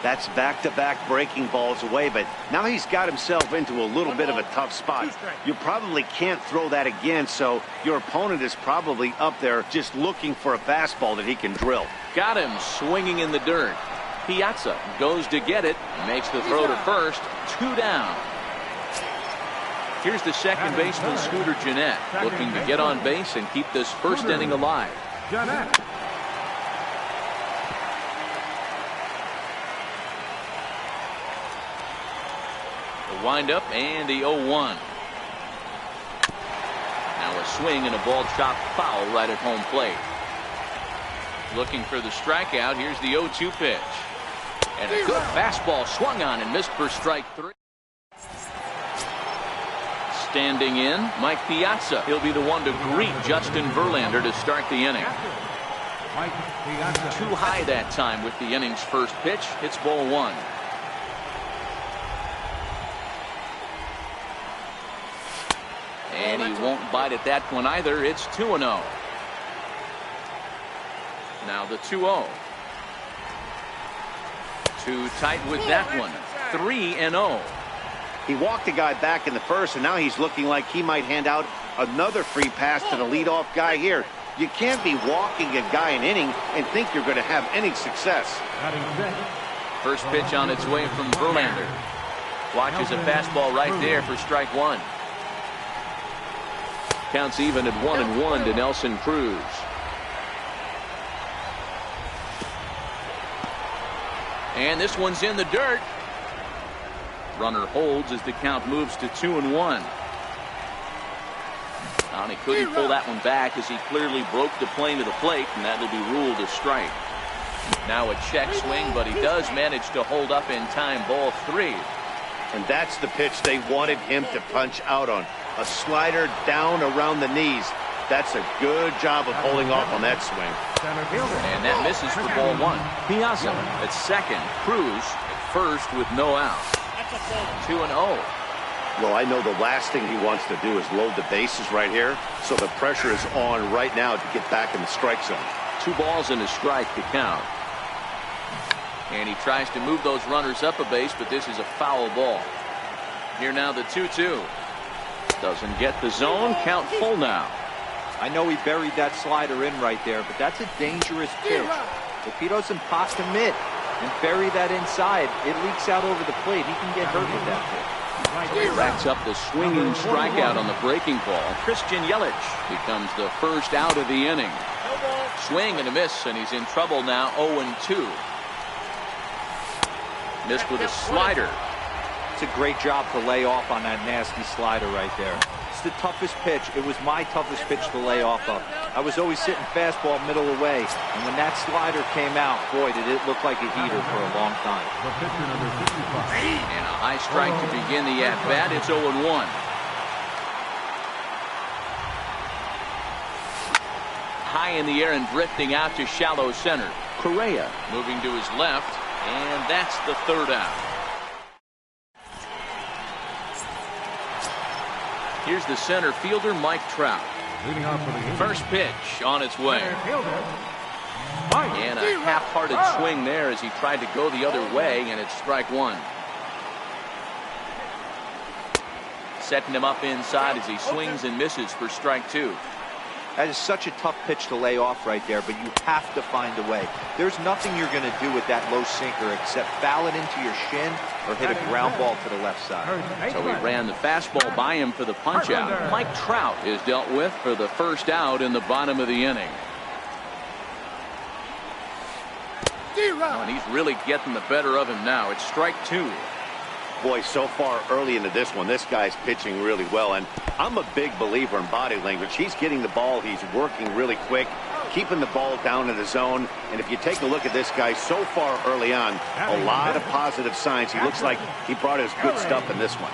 That's back-to-back breaking balls away, but now he's got himself into a little bit of a tough spot. You probably can't throw that again, so your opponent is probably up there just looking for a fastball that he can drill. Got him swinging in the dirt. Piazza goes to get it, makes the throw to first. 2 down. Here's the second baseman, Scooter Gennett, looking to get on base and keep this first inning alive. Gennett. Windup and the 0-1. Now a swing and a ball chopped foul right at home plate. Looking for the strikeout. Here's the 0-2 pitch. And a good fastball swung on and missed for strike 3. Standing in, Mike Piazza. He'll be the one to greet Justin Verlander to start the inning. Too high that time with the inning's first pitch. It's ball 1. And he won't bite at that one either. It's 2-0. Now the 2-0. Too tight with that one. 3-0. He walked the guy back in the first, and now he's looking like he might hand out another free pass to the leadoff guy here. You can't be walking a guy an inning and think you're going to have any success. First pitch on its way from Verlander. Watches a fastball right there for strike 1. Counts even at 1-1 to Nelson Cruz. And this one's in the dirt. Runner holds as the count moves to 2-1. And he couldn't pull that one back as he clearly broke the plane to the plate, and that'll be ruled a strike. Now a check swing, but he does manage to hold up in time. Ball 3. And that's the pitch they wanted him to punch out on. A slider down around the knees. That's a good job of holding off on that swing. And that misses for ball 1. Piazza at second. Cruz at first with no out. 2-0. Well, I know the last thing he wants to do is load the bases right here. So the pressure is on right now to get back in the strike zone. 2 balls and a strike to count. And he tries to move those runners up a base, but this is a foul ball. Here now the 2-2. Doesn't get the zone. Count full now. I know he buried that slider in right there, but that's a dangerous pitch. If he doesn't pot commit and bury that inside, it leaks out over the plate. He can get hurt with that pitch. So he racks up the swinging strikeout on the breaking ball. Christian Yelich becomes the first out of the inning. Swing and a miss, and he's in trouble now. 0-2. Missed with a slider. It's a great job to lay off on that nasty slider right there. It's the toughest pitch. It was my toughest pitch to lay off of. I was always sitting fastball middle away, and when that slider came out, boy, did it look like a heater for a long time. And a high strike to begin the at-bat. It's 0-1. High in the air and drifting out to shallow center. Correa moving to his left, and that's the third out. Here's the center fielder, Mike Trout. First pitch on its way. And a half-hearted swing there as he tried to go the other way, and it's strike 1. Setting him up inside as he swings and misses for strike 2. That is such a tough pitch to lay off right there, but you have to find a way. There's nothing you're going to do with that low sinker except foul it into your shin or hit a ground ball to the left side. So he ran the fastball by him for the punch out. Mike Trout is dealt with for the first out in the bottom of the inning. Oh, and he's really getting the better of him now. It's strike 2. Boy, so far early into this one, this guy's pitching really well, and I'm a big believer in body language. He's getting the ball, he's working really quick, keeping the ball down in the zone, and if you take a look at this guy so far early on, a lot of positive signs. He looks like he brought his good stuff in this one.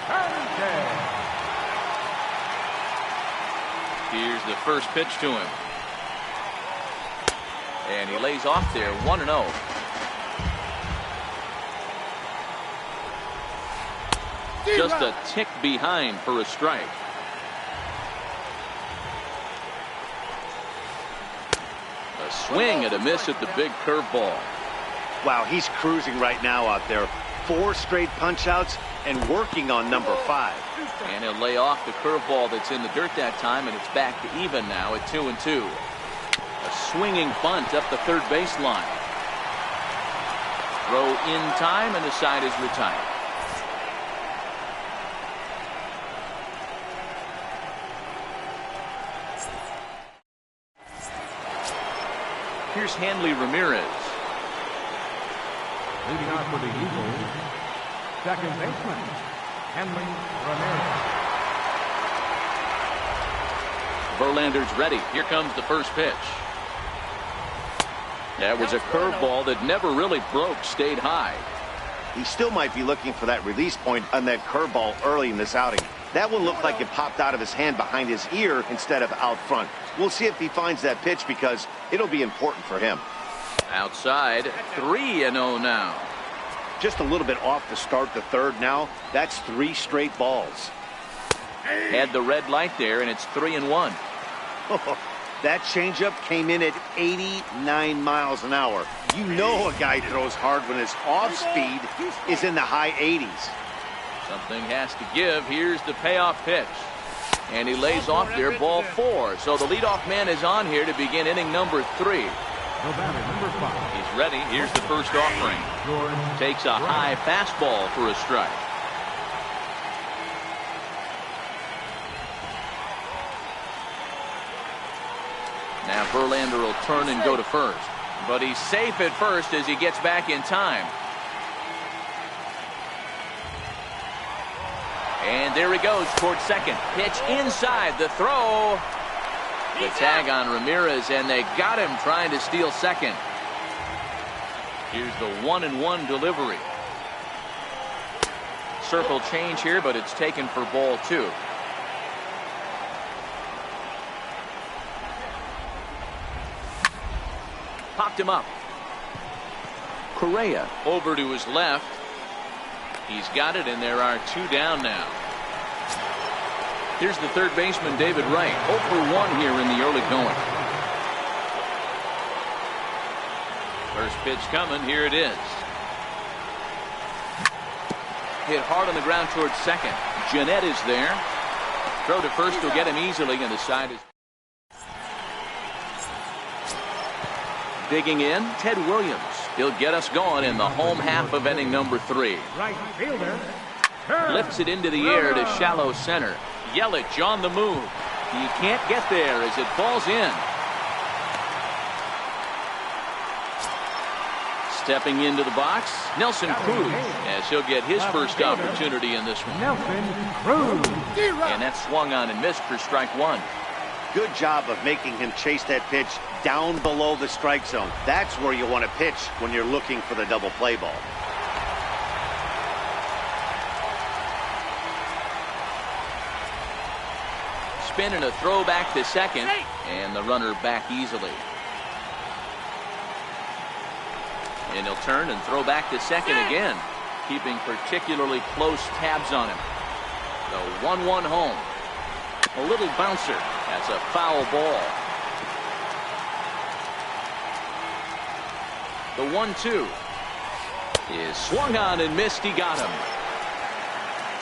Here's the first pitch to him. And he lays off there, 1-0. Just a tick behind for a strike. A swing and a miss at the big curveball. Wow, he's cruising right now out there. 4 straight punch-outs and working on number 5. And he'll lay off the curveball that's in the dirt that time, and it's back to even now at 2-2. A swinging bunt up the third baseline. Throw in time, and the side is retired. Here's Hanley Ramirez. Leading off for the Eagles, second baseman, Hanley Ramirez. Verlander's ready. Here comes the first pitch. That was a curveball that never really broke, stayed high. He still might be looking for that release point on that curveball early in this outing. That one looked like it popped out of his hand behind his ear instead of out front. We'll see if he finds that pitch because it'll be important for him. Outside, 3-0 now. Just a little bit off to start the third now. That's 3 straight balls. Had the red light there, and it's 3-1. That changeup came in at 89 miles an hour. You know a guy throws hard when his off speed is in the high 80s. Something has to give. Here's the payoff pitch. And he lays off there, ball 4. So the leadoff man is on here to begin inning number 3. He's ready. Here's the first offering. Takes a high fastball for a strike. Verlander will turn and go to first. But he's safe at first as he gets back in time. And there he goes towards second. Pitch inside. The throw. The tag on Ramirez, and they got him trying to steal second. Here's the 1-1 delivery. Circle change here, but it's taken for ball 2. Popped him up. Correa over to his left. He's got it, and there are 2 down now. Here's the third baseman, David Wright. 0 for 1 here in the early going. First pitch coming. Here it is. Hit hard on the ground towards second. Jeanette is there. Throw to first will get him easily, and the side is digging in. Ted Williams. He'll get us going in the home half of inning number 3. Right fielder. Lifts it into the air to shallow center. Yelich on the move. He can't get there as it falls in. Stepping into the box, Nelson Cruz, as he'll get his first opportunity in this one. Nelson Cruz. And that's swung on and missed for strike 1. Good job of making him chase that pitch down below the strike zone. That's where you want to pitch when you're looking for the double play ball. Spin and a throw back to second, and the runner back easily. And he'll turn and throw back to second again, keeping particularly close tabs on him. The 1-1 home. A little bouncer. That's a foul ball. The 1-2 is swung on and missed. He got him.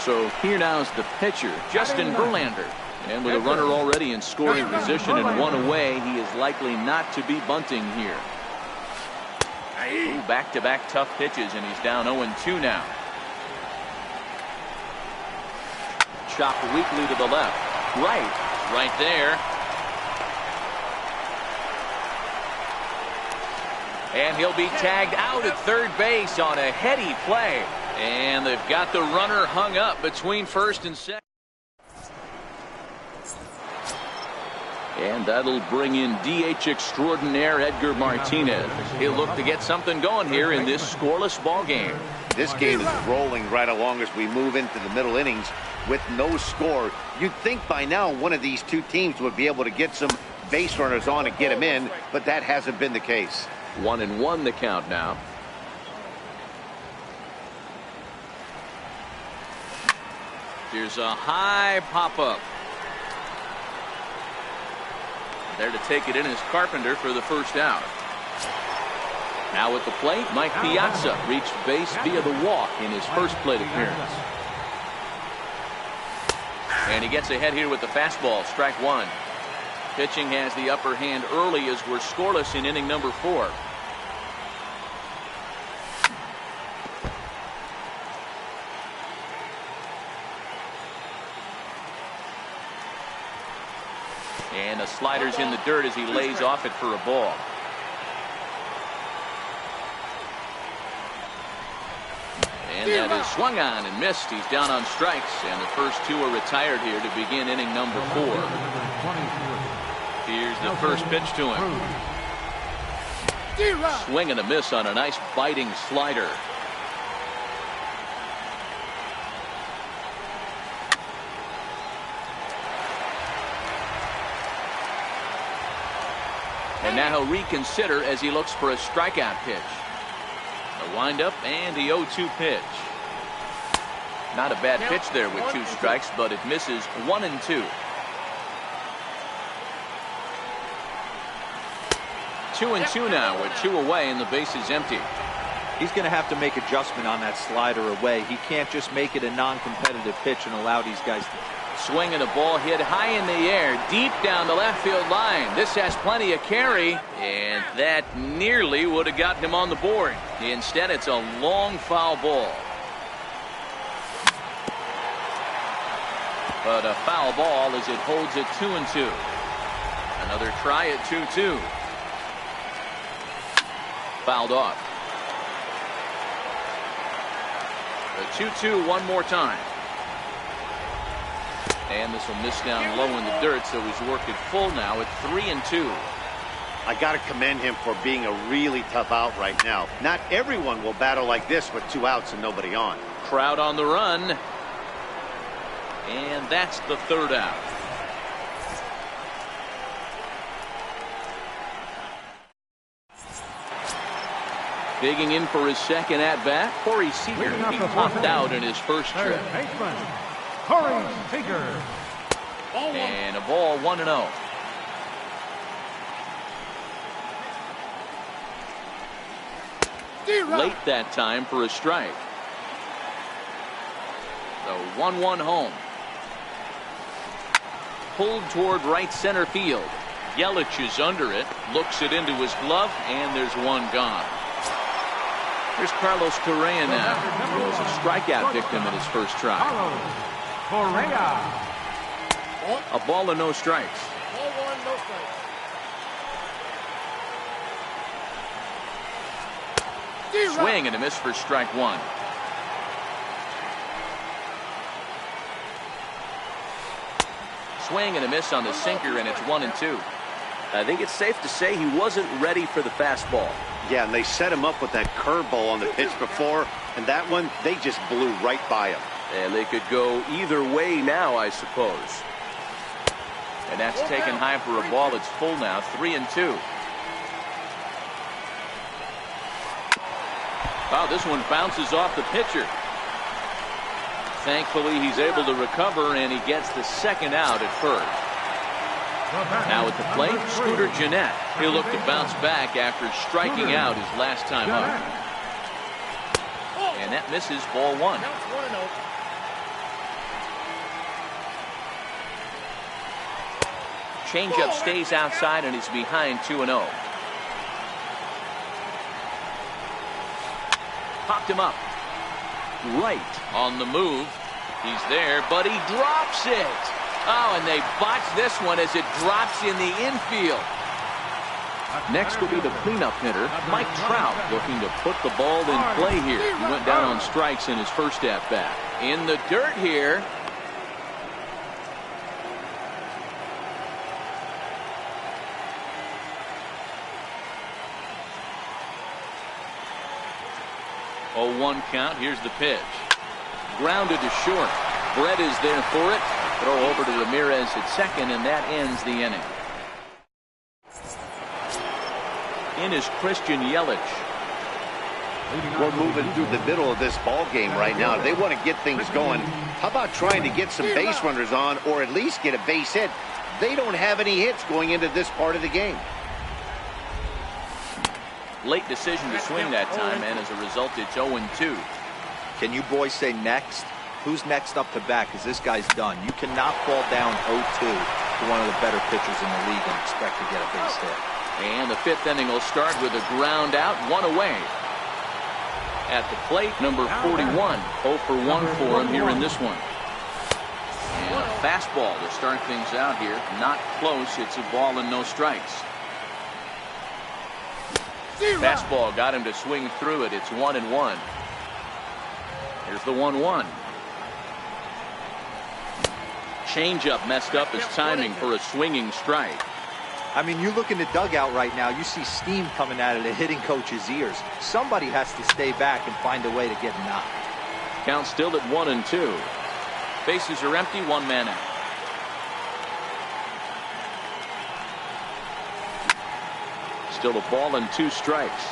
So here now is the pitcher, Justin Verlander. And with a runner already in scoring position and 1 away, he is likely not to be bunting here. Back-to-back tough pitches, and he's down 0-2 now. Chopped weakly to the left. Right there. And he'll be tagged out at third base on a heady play. And they've got the runner hung up between first and second. And that'll bring in DH extraordinaire Edgar Martinez. He'll look to get something going here in this scoreless ball game. This game is rolling right along as we move into the middle innings with no score. You'd think by now one of these 2 teams would be able to get some base runners on and get them in, but that hasn't been the case. 1-1 the count now. Here's a high pop-up. There to take it in is Carpenter for the first out. Now at the plate, Mike Piazza reached base via the walk in his first plate appearance. And he gets ahead here with the fastball, strike 1. Pitching has the upper hand early as we're scoreless in inning number 4. And the slider's in the dirt as he lays off it for a ball. And that is swung on and missed. He's down on strikes, and the first 2 are retired here to begin inning number 4. Here's the first pitch to him. Swing and a miss on a nice biting slider. And now he'll reconsider as he looks for a strikeout pitch. The windup and the 0-2 pitch. Not a bad pitch there with 2 strikes, but it misses 1-2. 2-2 now with 2 away and the base is empty. He's going to have to make adjustment on that slider away. He can't just make it a non-competitive pitch and allow these guys to. Swing and a ball hit high in the air, deep down the left field line. This has plenty of carry, and that nearly would have got him on the board. Instead, it's a long foul ball. But a foul ball as it holds at 2-2. Another try at 2-2. Fouled off. The 2-2 one more time. And this will miss down low in the dirt, so he's worked it full now at 3-2. I got to commend him for being a really tough out right now. Not everyone will battle like this with 2 outs and nobody on. Crowd on the run. And that's the 3rd out. Digging in for his 2nd at-bat, Corey Seager. He popped out in his first trip. Corey Seager. And a ball 1-0. Late that time for a strike. The 1-1 home. Pulled toward right center field. Yelich is under it, looks it into his glove, and there's one gone. Here's Carlos Correa now. He was a strikeout victim in his first try. Correa. A ball and no strikes. Ball 1, no strikes. Swing and a miss for strike 1. Swing and a miss on the sinker, and it's 1-2. I think it's safe to say he wasn't ready for the fastball. Yeah, and they set him up with that curveball on the pitch before, and that one, they just blew right by him. And they could go either way now, I suppose. And that's taken high for a ball. It's full now, 3-2. Wow, this one bounces off the pitcher. Thankfully, he's able to recover, and he gets the 2nd out at first. Now at the plate, Scooter Gennett. He'll look to bounce back after striking out his last time up. And that misses, ball 1. Changeup stays outside, and he's behind 2-0. Popped him up. Right on the move. He's there, but he drops it. Oh, and they botch this one as it drops in the infield. Next will be the cleanup hitter, Mike Trout, looking to put the ball in play here. He went down on strikes in his first at-bat. In the dirt here. Oh, 1 count. Here's the pitch. Grounded to short. Brett is there for it. Throw over to Ramirez at second, and that ends the inning. In is Christian Yelich. We're moving through the middle of this ball game right now. If they want to get things going, how about trying to get some base runners on, or at least get a base hit? They don't have any hits going into this part of the game. Late decision to swing that time, and as a result, it's 0-2. Can you boys say next? Who's next up to bat? Because this guy's done. You cannot fall down 0-2 to one of the better pitchers in the league and expect to get a base hit. And the 5th inning will start with a ground out, 1 away. At the plate, number 41. 0 for 1 for him here in this one. And a fastball to start things out here. Not close. It's a ball and no strikes. Fastball got him to swing through it. It's 1-1. Here's the 1-1. Changeup messed up his timing for a swinging strike. I mean, you look in the dugout right now, you see steam coming out of the hitting coach's ears. Somebody has to stay back and find a way to get knocked. Count still at 1-2. Bases are empty, 1 man out. Still a ball and 2 strikes.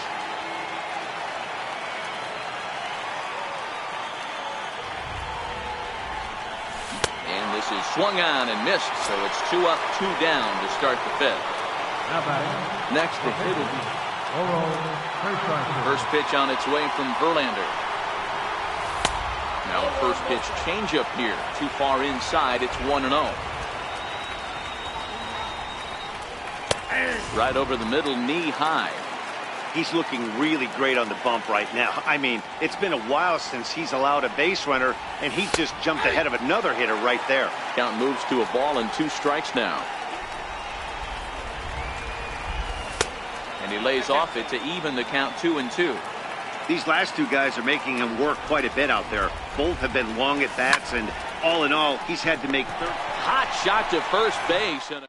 And this is swung on and missed, so it's 2 up, 2 down to start the 5th. Next to hit will be first pitch on its way from Verlander. Now a first pitch changeup here, too far inside. It's 1-0. Right over the middle, knee high. He's looking really great on the bump right now. I mean, it's been a while since he's allowed a base runner, and he just jumped ahead of another hitter right there. Count moves to a ball and 2 strikes now. And he lays off it to even the count 2-2. These last two guys are making him work quite a bit out there. Both have been long at bats, and all in all, he's had to make hot shot to first base. And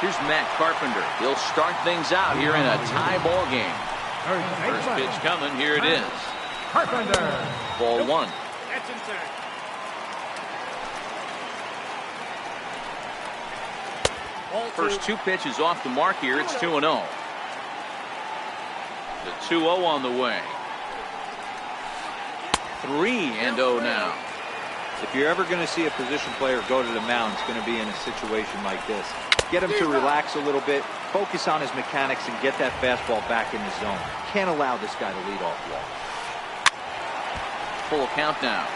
here's Matt Carpenter. He'll start things out here in a tie ball game. First pitch coming. Here it is. Carpenter. Ball one. That's inside. First two pitches off the mark here. It's 2-0. The 2-0 on the way. 3-0 now. If you're ever going to see a position player go to the mound, it's going to be in a situation like this. Get him to relax a little bit, focus on his mechanics, and get that fastball back in the zone. Can't allow this guy to lead off walk. Full count now.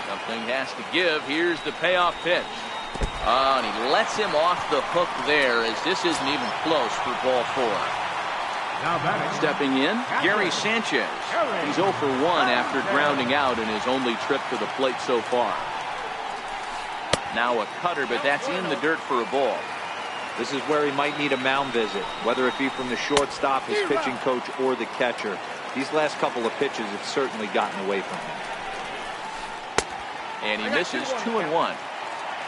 Something has to give. Here's the payoff pitch. And he lets him off the hook there, as this isn't even close for ball four. Now batting. Stepping in, Gary Sanchez. He's 0 for 1 after grounding out in his only trip to the plate so far. Now a cutter, but that's in the dirt for a ball. This is where he might need a mound visit, whether it be from the shortstop, his pitching coach, or the catcher. These last couple of pitches have certainly gotten away from him. And he misses 2-1.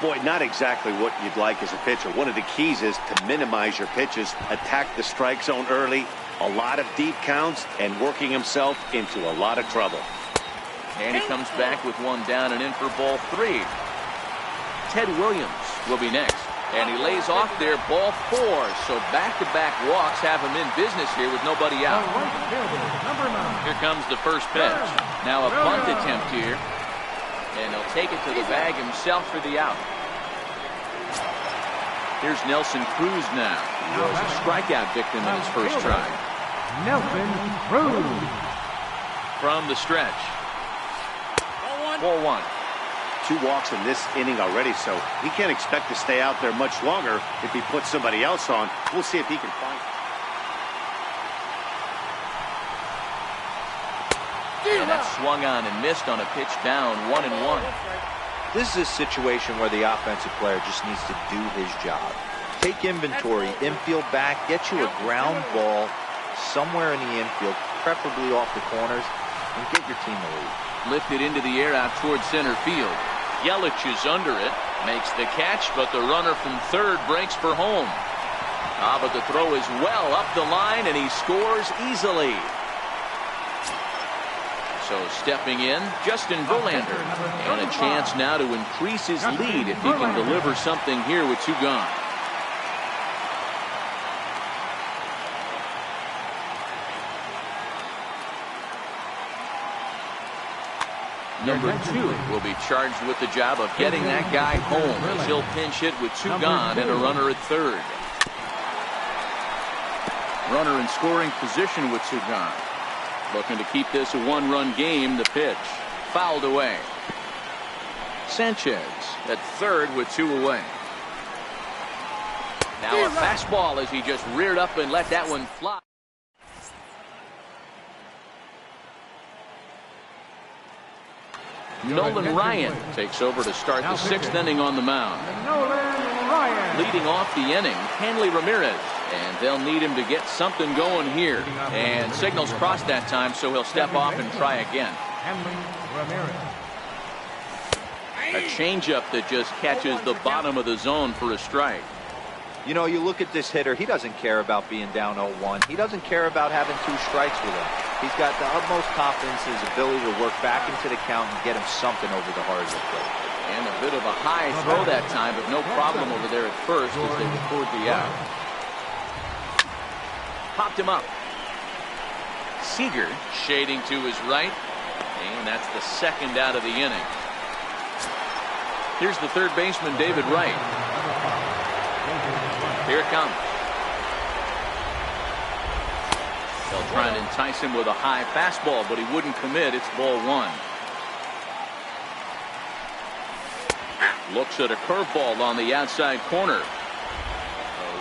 Boy, not exactly what you'd like as a pitcher. One of the keys is to minimize your pitches, attack the strike zone early, a lot of deep counts, and working himself into a lot of trouble. And he comes back with one down and in for ball three. Ted Williams will be next. And he lays off there, ball four. So back-to-back walks have him in business here with nobody out. Here comes the first pitch. Now a bunt attempt here. And he'll take it to the bag himself for the out. Here's Nelson Cruz now. He was a strikeout victim in his first try. Nelson Cruz. From the stretch. Ball one. 2 walks in this inning already, so he can't expect to stay out there much longer if he puts somebody else on. We'll see if he can find it. And that's swung on and missed on a pitch down, 1-1. This is a situation where the offensive player just needs to do his job. Take inventory, infield back, get you a ground ball somewhere in the infield, preferably off the corners, and get your team a lead. Lifted into the air out towards center field. Yelich is under it, makes the catch, but the runner from third breaks for home. But the throw is well up the line, and he scores easily. So stepping in, Justin Verlander. And a chance now to increase his lead if he can deliver something here with 2 gone. Number 2 will be charged with the job of getting that guy home, as he'll pinch hit with 2 gone and a runner at third. Runner in scoring position with 2 gone. Looking to keep this a 1-run game. The pitch fouled away. Sanchez at third with 2 away. Now a fastball as he just reared up and let that one fly. Nolan Ryan takes over to start the 6th inning on the mound. Leading off the inning, Hanley Ramirez. And they'll need him to get something going here. And signals crossed that time, so he'll step off and try again. A changeup that just catches the bottom of the zone for a strike. You know, you look at this hitter, he doesn't care about being down 0-1. He doesn't care about having 2 strikes with him. He's got the utmost confidence in his ability to work back into the count and get him something over the heart of the plate. And a bit of a high throw that time, but no problem over there at first as they record the out. Popped him up. Seager shading to his right. And that's the 2nd out of the inning. Here's the third baseman, David Wright. Here it comes. They'll try and entice him with a high fastball, but he wouldn't commit. It's ball 1. Looks at a curveball on the outside corner.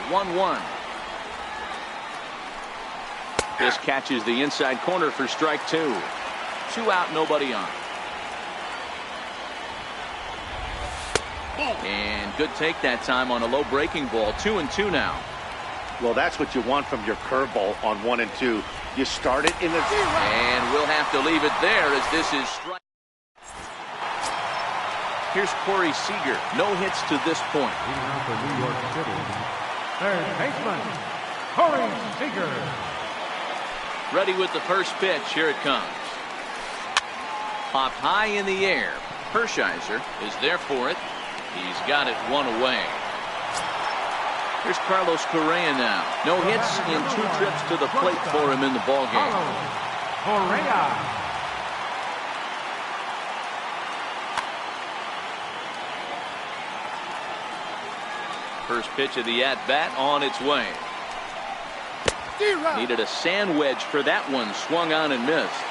1-1. This catches the inside corner for strike 2. 2 out, nobody on. And good take that time on a low breaking ball. 2-2 now. Well, that's what you want from your curveball on 1-2. You start it in the... And we'll have to leave it there as this is strike. Here's Corey Seager. No hits to this point. Leading out for New York City, third baseman, Corey Seager. Ready with the first pitch. Here it comes. Popped high in the air. Hershiser is there for it. He's got it one away. Here's Carlos Correa now. No hits in 2 trips to the plate for him in the ballgame. Correa. First pitch of the at-bat on its way. Needed a sand wedge for that one. Swung on and missed.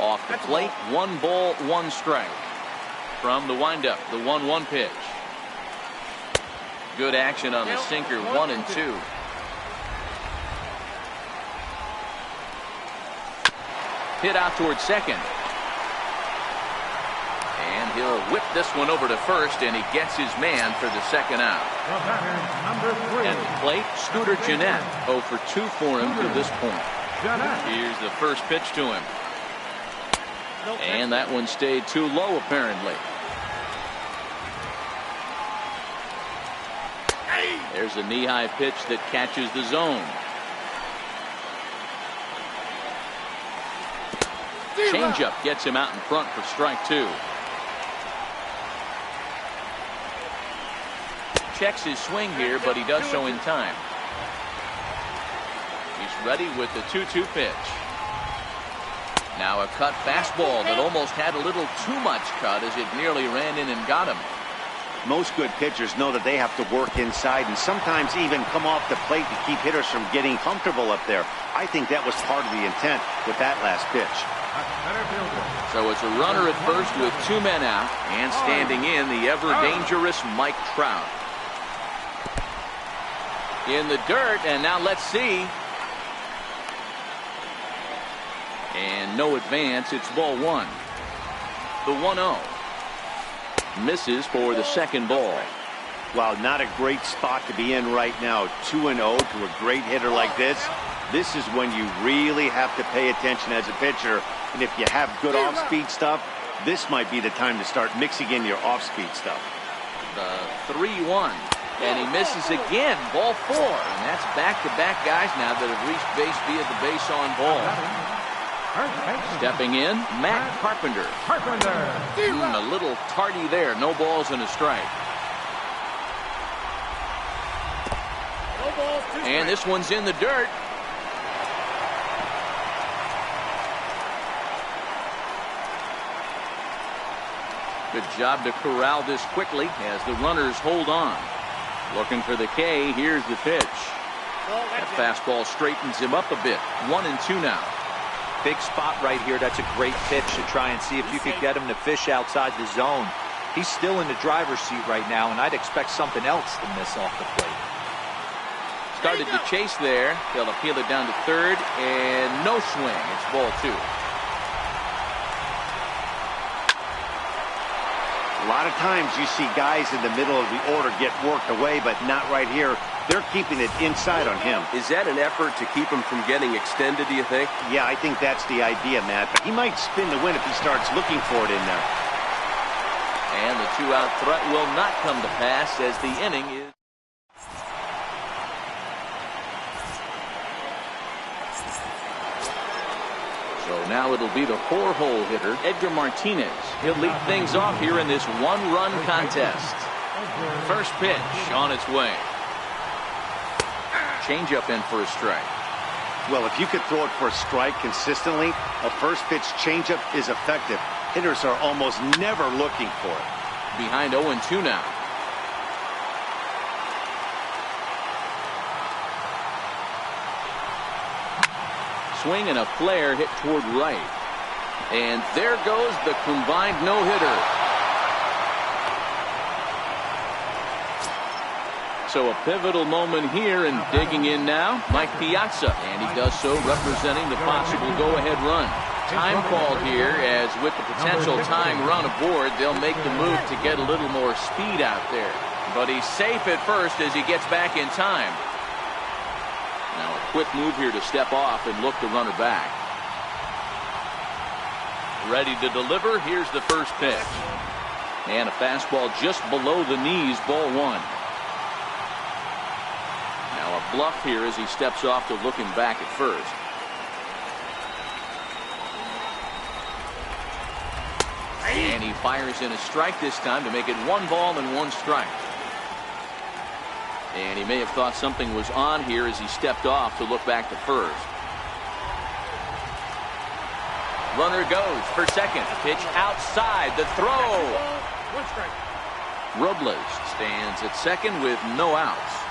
Off the plate, 1 ball, 1 strike. From the windup, the 1-1 pitch. Good action on the sinker, 1-2. Hit out towards second. And he'll whip this one over to first, and he gets his man for the second out. Number 3. At the plate, Scooter Gennett. 0 for 2 for him to this point. Here's the first pitch to him. And that one stayed too low, apparently. There's a knee-high pitch that catches the zone. Changeup gets him out in front for strike 2. Checks his swing here, but he does so in time. He's ready with the 2-2 pitch. Now a cut fastball that almost had a little too much cut as it nearly ran in and got him. Most good pitchers know that they have to work inside and sometimes even come off the plate to keep hitters from getting comfortable up there. I think that was part of the intent with that last pitch. So it's a runner at first with 2 men out, and standing in the ever-dangerous Mike Trout. In the dirt, and now let's see. And no advance. It's ball 1. The 1-0. Misses for the second ball. Wow, not a great spot to be in right now. 2-0 to a great hitter like this. This is when you really have to pay attention as a pitcher. And if you have good off-speed stuff, this might be the time to start mixing in your off-speed stuff. The 3-1. And he misses again. Ball 4. And that's back-to-back guys now that have reached base via the base on ball. Stepping in, Matt Carpenter. A little tardy there. No balls and a strike. And this one's in the dirt. Good job to corral this quickly as the runners hold on. Looking for the K. Here's the pitch. That fastball straightens him up a bit. 1-2 now. Big spot right here. That's a great pitch to try and see if you could get him to fish outside the zone. He's still in the driver's seat right now, and I'd expect something else to miss off the plate. Started to chase there. They'll appeal it down to third, and no swing. It's ball 2. A lot of times you see guys in the middle of the order get worked away, but not right here. They're keeping it inside on him. Is that an effort to keep him from getting extended, do you think? Yeah, I think that's the idea, Matt. But he might spin the win if he starts looking for it in there. And the 2-out threat will not come to pass as the inning is. So now it'll be the 4-hole hitter, Edgar Martinez. He'll lead things off here in this 1-run contest. First pitch on its way. Changeup in for a strike. Well, if you could throw it for a strike consistently, a first pitch changeup is effective. Hitters are almost never looking for it. Behind 0-2 now. Swing and a flare hit toward right. And there goes the combined no-hitter. So a pivotal moment here, and digging in now, Mike Piazza. And he does so representing the possible go-ahead run. Time called here, as with the potential tying run aboard, they'll make the move to get a little more speed out there. But he's safe at first as he gets back in time. Now a quick move here to step off and look the runner back. Ready to deliver. Here's the first pitch. And a fastball just below the knees, ball one. Now a bluff here as he steps off to looking back at first. And he fires in a strike this time to make it 1 ball and 1 strike. And he may have thought something was on here as he stepped off to look back to first. Runner goes for second. Pitch outside. The throw. 1 strike. Robles stands at second with no outs.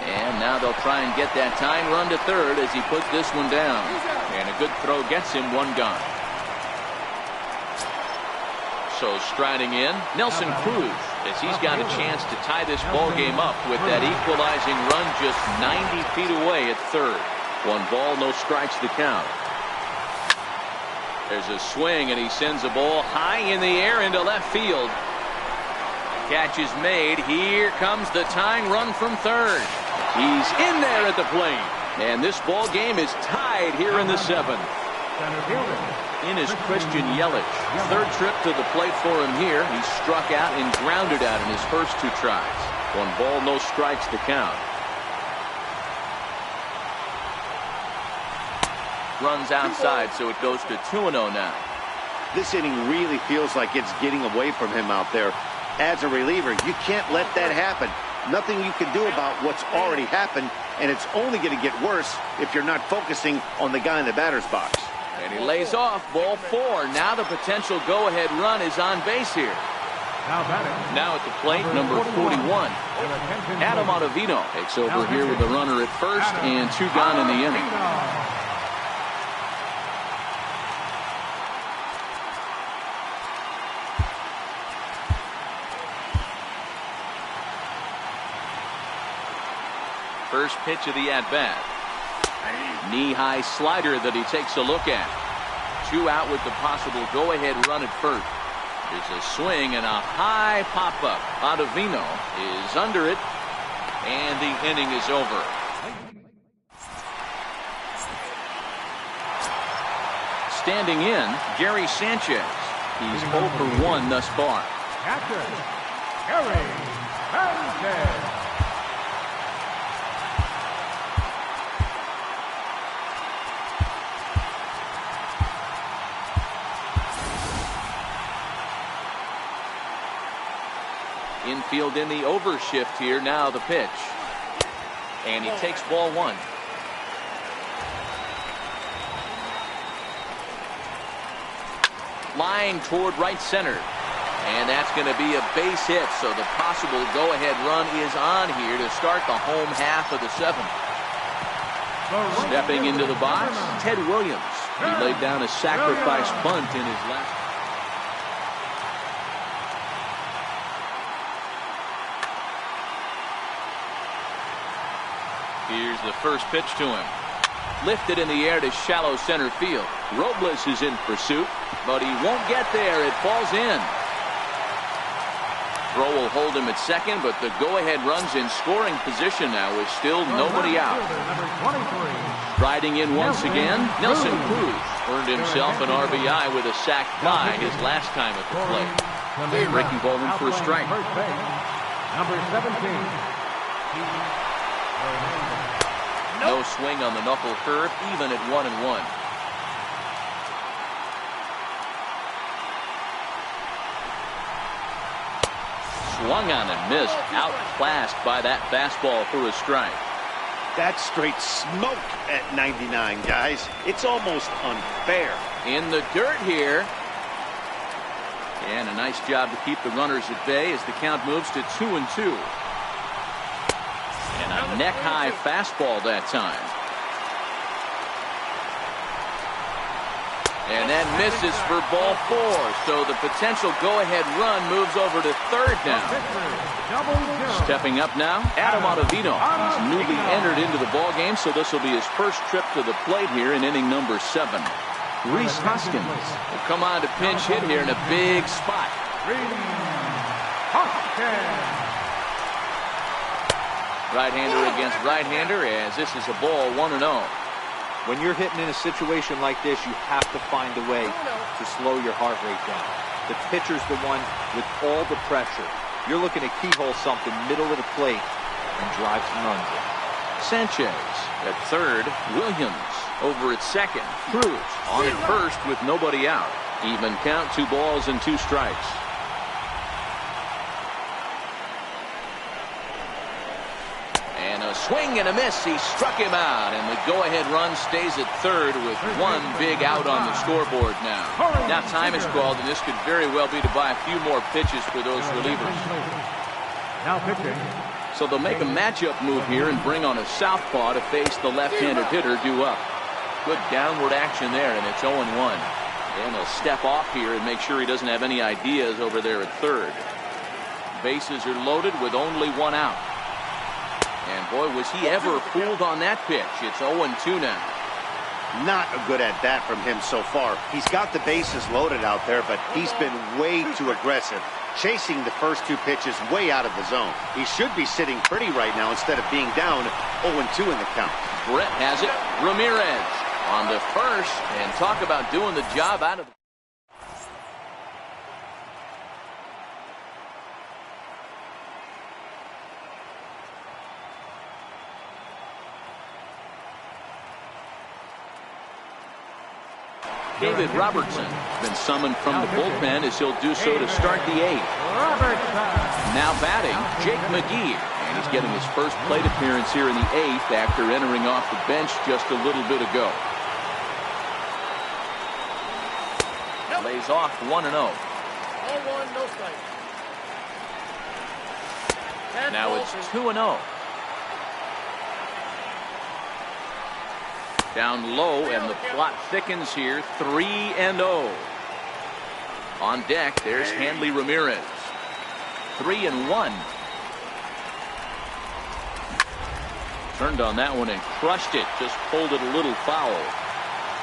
And now they'll try and get that tying run to third as he puts this one down. And a good throw gets him 1 gone. So striding in, Nelson Cruz, as he's got a chance to tie this ball game up with that equalizing run just 90 feet away at third. 1 ball, no strikes to count. There's a swing, and he sends a ball high in the air into left field. Catch is made. Here comes the tying run from third. He's in there at the plate. And this ball game is tied here in the 7th. In is Christian Yelich. 3rd trip to the plate for him here. He struck out and grounded out in his first 2 tries. 1 ball, no strikes to count. Runs outside, so it goes to 2-0 now. This inning really feels like it's getting away from him out there. As a reliever, you can't let that happen. Nothing you can do about what's already happened, and it's only going to get worse if you're not focusing on the guy in the batter's box. And he lays off, ball 4. Now the potential go-ahead run is on base here. Now at the plate, number 41. Adam Ottavino takes over here with the runner at first and 2 gone in the inning. First pitch of the at-bat. Knee-high slider that he takes a look at. 2 out with the possible go-ahead run at first. There's a swing and a high pop-up. Ottavino is under it, and the inning is over. Standing in, Gary Sanchez. He's 0 for 1 thus far. Catcher, Gary Sanchez. Infield in the overshift here. Now the pitch. And he takes ball 1. Line toward right center. And that's going to be a base hit. So the possible go-ahead run is on here to start the home half of the 7th. Stepping into the box, Ted Williams. He laid down a sacrifice bunt in his last. Here's the first pitch to him. Lifted in the air to shallow center field. Robles is in pursuit, but he won't get there. It falls in. Throw will hold him at second, but the go-ahead runs in scoring position now with still nobody out. Riding in once again, Nelson Cruz earned himself an RBI with a sac fly his last time at the plate. Breaking ball in for a strike. Number 17. No swing on the knuckle curve, even at 1-1. Swung on and missed, outclassed by that fastball for a strike. That's straight smoke at 99, guys. It's almost unfair. In the dirt here. And a nice job to keep the runners at bay as the count moves to 2-2. And a neck-high fastball that time. And that misses for ball 4. So the potential go-ahead run moves over to third now. Stepping up now, Adam Ottavino. He's newly entered into the ball game, so this will be his first trip to the plate here in inning number 7. Reese Hoskins will come on to pinch hit here in a big spot. Right-hander against right-hander, as this is a ball 1-0. When you're hitting in a situation like this, you have to find a way to slow your heart rate down. The pitcher's the one with all the pressure. You're looking to keyhole something middle of the plate and drive some runs in. Sanchez at third. Williams over at second. Cruz on at first with nobody out. Even count, 2 balls and 2 strikes. And a swing and a miss. He struck him out, and the go-ahead run stays at third with 1 big out on the scoreboard now. Now time is called, and this could very well be to buy a few more pitches for those relievers. Now pitching. So they'll make a matchup move here and bring on a southpaw to face the left-handed hitter due up. Good downward action there, and it's 0-1. And he'll step off here and make sure he doesn't have any ideas over there at third. Bases are loaded with only 1 out. And boy, was he ever fooled on that pitch. It's 0-2 now. Not a good at bat from him so far. He's got the bases loaded out there, but he's been way too aggressive, chasing the first 2 pitches way out of the zone. He should be sitting pretty right now instead of being down 0-2 in the count. Brett has it. Ramirez on the first, and talk about doing the job out of the... David Robertson has been summoned from the bullpen as he'll do so to start the 8th. Now batting, Jake McGee. And he's getting his first plate appearance here in the 8th after entering off the bench just a little bit ago. Lays off 1-0. 0-1, no strike. Now it's 2-0. Down low, and the plot thickens here. 3-0. On deck, there's Hanley Ramirez. 3-1. Turned on that one and crushed it. Just pulled it a little foul.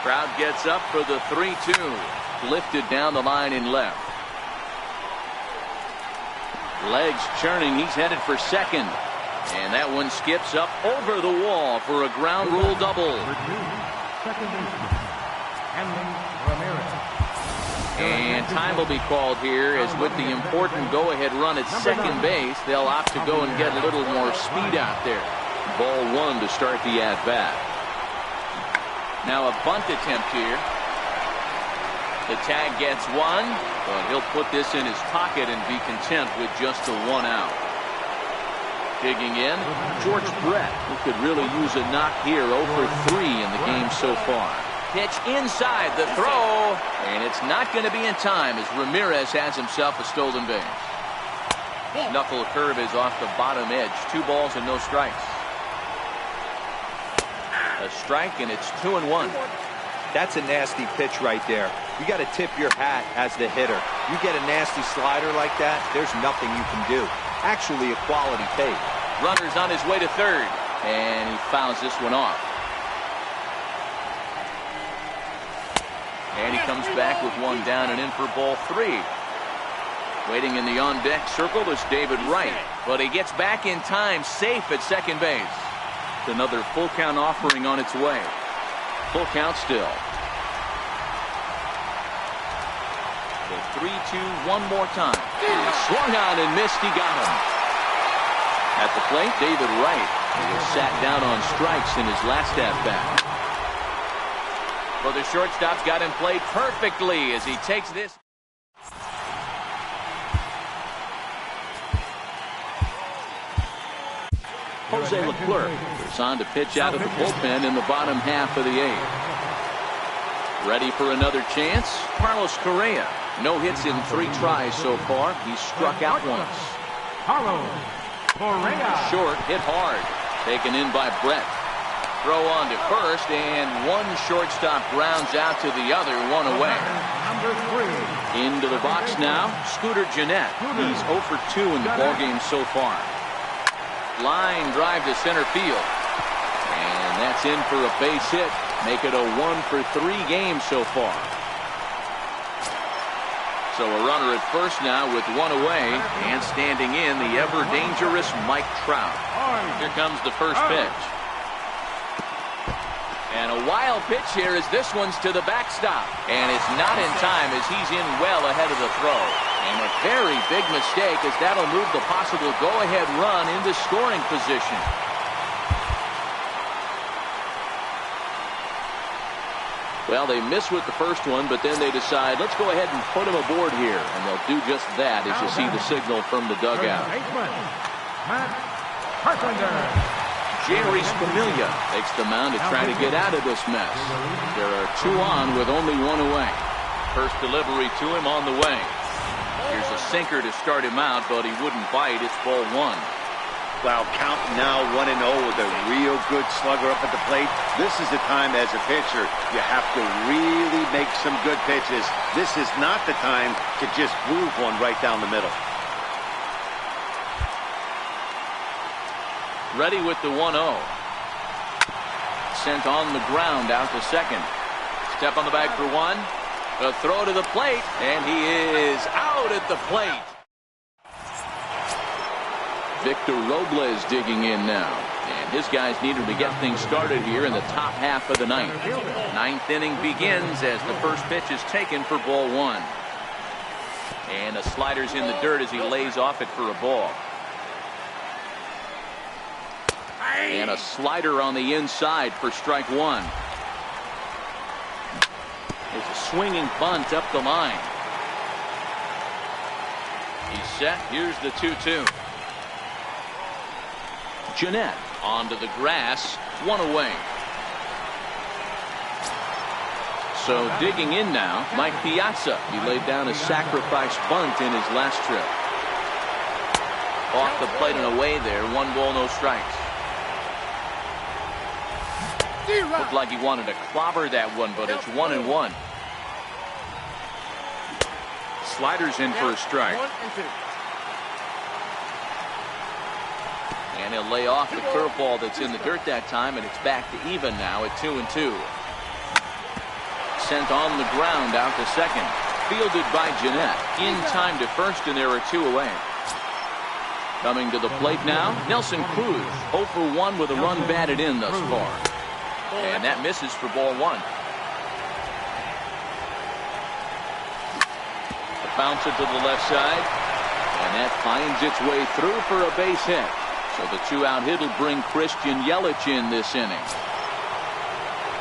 Crowd gets up for the 3-2. Lifted down the line in left. Legs churning. He's headed for second. And that one skips up over the wall for a ground rule double. Second baseman, Hanley Ramirez. And time will be called here, as with the important go-ahead run at second base, they'll opt to go and get a little more speed out there. Ball 1 to start the at-bat. Now a bunt attempt here. The tag gets 1, but he'll put this in his pocket and be content with just a 1 out. Digging in, George Brett, who could really use a knock here. 0 for 3 in the game so far. Pitch inside the throw, and it's not going to be in time as Ramirez has himself a stolen base. Knuckle curve is off the bottom edge. 2 balls and no strikes. A strike, and it's 2-1. That's a nasty pitch right there. You got to tip your hat as the hitter. You get a nasty slider like that, there's nothing you can do. Actually a quality take. Runner's on his way to third, and he fouls this one off. And he comes back with 1 down and in for ball 3. Waiting in the on-deck circle is David Wright, but he gets back in time, safe at second base. Another full count offering on its way. Full count still. The 3-2 one more time. Swung on and missed. He got him. At the plate, David Wright, who was sat down on strikes in his last at-bat. Well, the shortstop's got him played perfectly as he takes this. Jose Leclerc is on to pitch out of the bullpen in the bottom half of the 8th. Ready for another chance? Carlos Correa. No hits in 3 tries so far. He's struck out once. Carlos Correa. Short, hit hard. Taken in by Brett. Throw on to first, and one shortstop grounds out to the other, one away. Number 3. Into the box now, Scooter Gennett. He's 0 for 2 in the ballgame so far. Line drive to center field. And that's in for a base hit. Make it a 1 for 3 game so far. So a runner at first now with one away, and standing in the ever-dangerous Mike Trout. Here comes the first pitch. And a wild pitch here as this one's to the backstop. And it's not in time as he's in well ahead of the throw. And a very big mistake as that'll move the possible go-ahead run into scoring position. Well, they miss with the first one, but then they decide, let's go ahead and put him aboard here. And they'll do just that as you see the signal from the dugout. Jerry Spamiglia takes the mound to try to get out of this mess. There are 2 on with only 1 away. First delivery to him on the way. Here's a sinker to start him out, but he wouldn't bite. It's ball 1. Wow, count now 1-0 with a real good slugger up at the plate. This is the time as a pitcher you have to really make some good pitches. This is not the time to just move one right down the middle. Ready with the 1-0. Sent on the ground out to second. Step on the bag for 1. A throw to the plate, and he is out at the plate. Victor Robles digging in now. And his guys needed to get things started here in the top half of the ninth. Ninth inning begins as the first pitch is taken for ball 1. And a slider's in the dirt as he lays off it for a ball. And a slider on the inside for strike 1. It's a swinging bunt up the line. He's set. Here's the 2-2. Gennett onto the grass, 1 away. So digging in now, Mike Piazza. He laid down a sacrifice bunt in his last trip. Off the plate and away there, 1 ball, no strikes. Looked like he wanted to clobber that one, but it's 1-1. Sliders in for a strike. And he'll lay off the curveball that's in the dirt that time, and it's back to even now at 2-2. Sent on the ground out to second. Fielded by Gennett. In time to first, and there are 2 away. Coming to the plate now, Nelson Cruz. 0 for 1 with a run batted in thus far. And that misses for ball 1. A bouncer to the left side. And that finds its way through for a base hit. So the 2-out hit will bring Christian Yelich in this inning.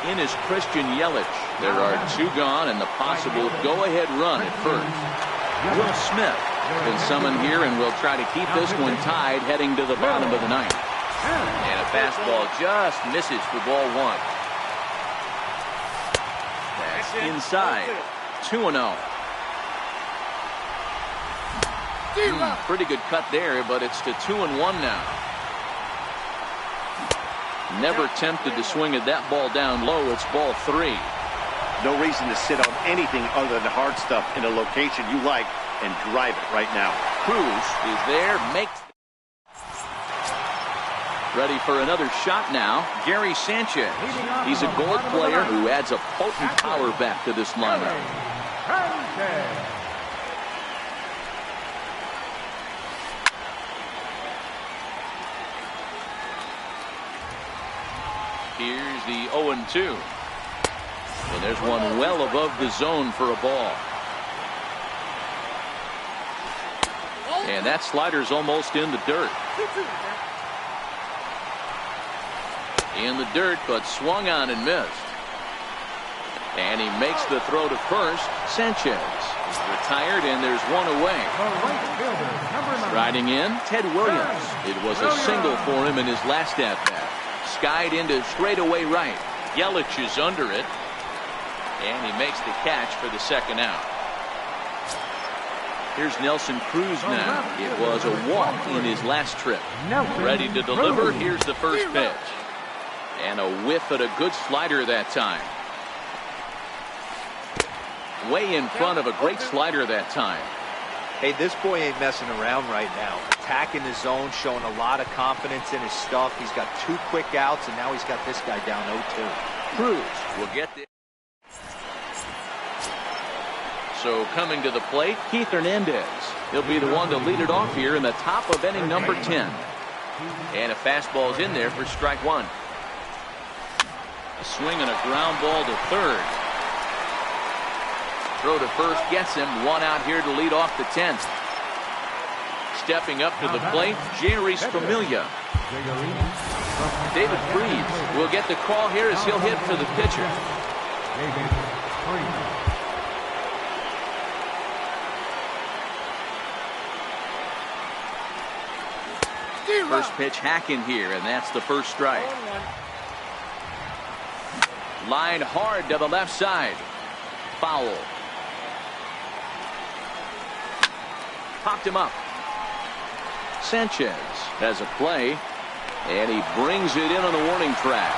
In is Christian Yelich. There are 2 gone and the possible go-ahead run at first. Will Smith been summoned here and will try to keep this one tied heading to the bottom of the ninth. And a fastball just misses for ball 1. That's inside. 2-0. Pretty good cut there, but it's to 2-1 now. Never tempted to swing at that ball down low. It's ball 3. No reason to sit on anything other than hard stuff in a location you like and drive it right now. Cruz is there, makes. Ready for another shot now, Gary Sanchez. He's a gold player who adds a potent power back to this lineup. Here's the 0-2. And there's one well above the zone for a ball. And that slider's almost in the dirt. In the dirt, but swung on and missed. And he makes the throw to first. Sanchez is retired, and there's one away. Riding in, Ted Williams. It was a single for him in his last at-bat. Skied into straightaway right. Yelich is under it. And he makes the catch for the second out. Here's Nelson Cruz now. It was a walk in his last trip. Ready to deliver. Here's the first pitch. And a whiff at a good slider that time. Way in front of a great slider that time. Hey, this boy ain't messing around right now. Attacking the zone, showing a lot of confidence in his stuff. He's got 2 quick outs, and now he's got this guy down 0-2. Cruz will get the... So coming to the plate, Keith Hernandez. He'll be the one to lead it off here in the top of inning number 10. And a fastball's in there for strike 1. A swing and a ground ball to third. Throw to first gets him. 1 out here to lead off the 10th. Stepping up to the plate, Jerry Familia. David Freese will get the call here as he'll hit for the pitcher. First pitch hacking here, and that's the first strike. Line hard to the left side. Foul. Popped him up. Sanchez has a play, and he brings it in on the warning track.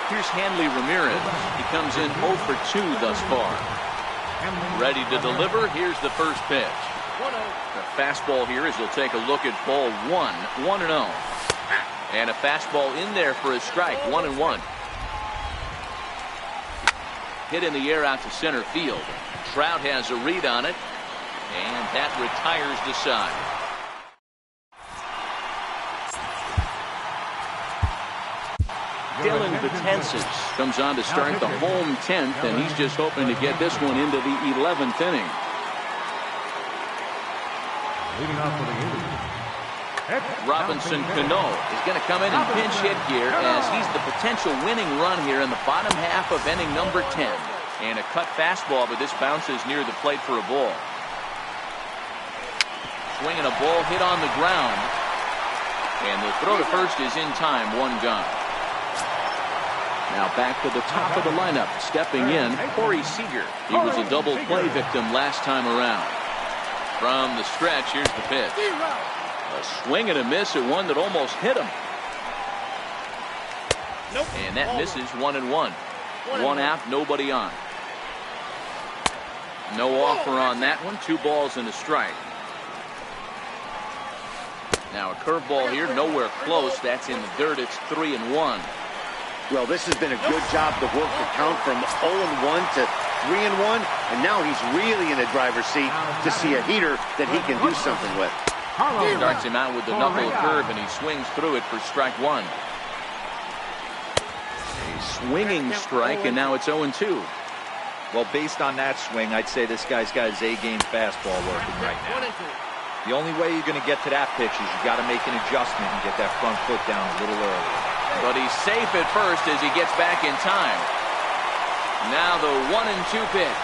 Here's Hanley Ramirez. He comes in 0 for 2 thus far. Ready to deliver. Here's the first pitch. The fastball here as he'll take a look at ball 1, 1-0. And a fastball in there for a strike, 1-1. Hit in the air out to center field. Trout has a read on it, and that retires the side. Dylan Betances comes on to start the home 10th, and he's just hoping to get this one into the 11th inning. Robinson Cano is going to come in and pinch hit here as he's the potential winning run here in the bottom half of inning number 10. And a cut fastball, but this bounces near the plate for a ball. Swinging a ball hit on the ground. And the throw to first is in time, 1 gone. Now back to the top of the lineup. Stepping in, Corey Seager. He was a double play victim last time around. From the stretch, here's the pitch. A swing and a miss at one that almost hit him. And that misses 1-1. 1 out, nobody on. No offer on that one. 2 balls and a strike. Now a curveball here, nowhere close. That's in the dirt. It's 3-1. Well, this has been a good job to work the count from 0-1 to 3-1, and now he's really in the driver's seat to see a heater that he can do something with. Starts him out with the knuckle curve, and he swings through it for strike 1. A swinging strike, and now it's 0-2. Well, based on that swing, I'd say this guy's got his A-game fastball working right now. The only way you're going to get to that pitch is you got to make an adjustment and get that front foot down a little early. But he's safe at first as he gets back in time. Now the 1-2 pitch.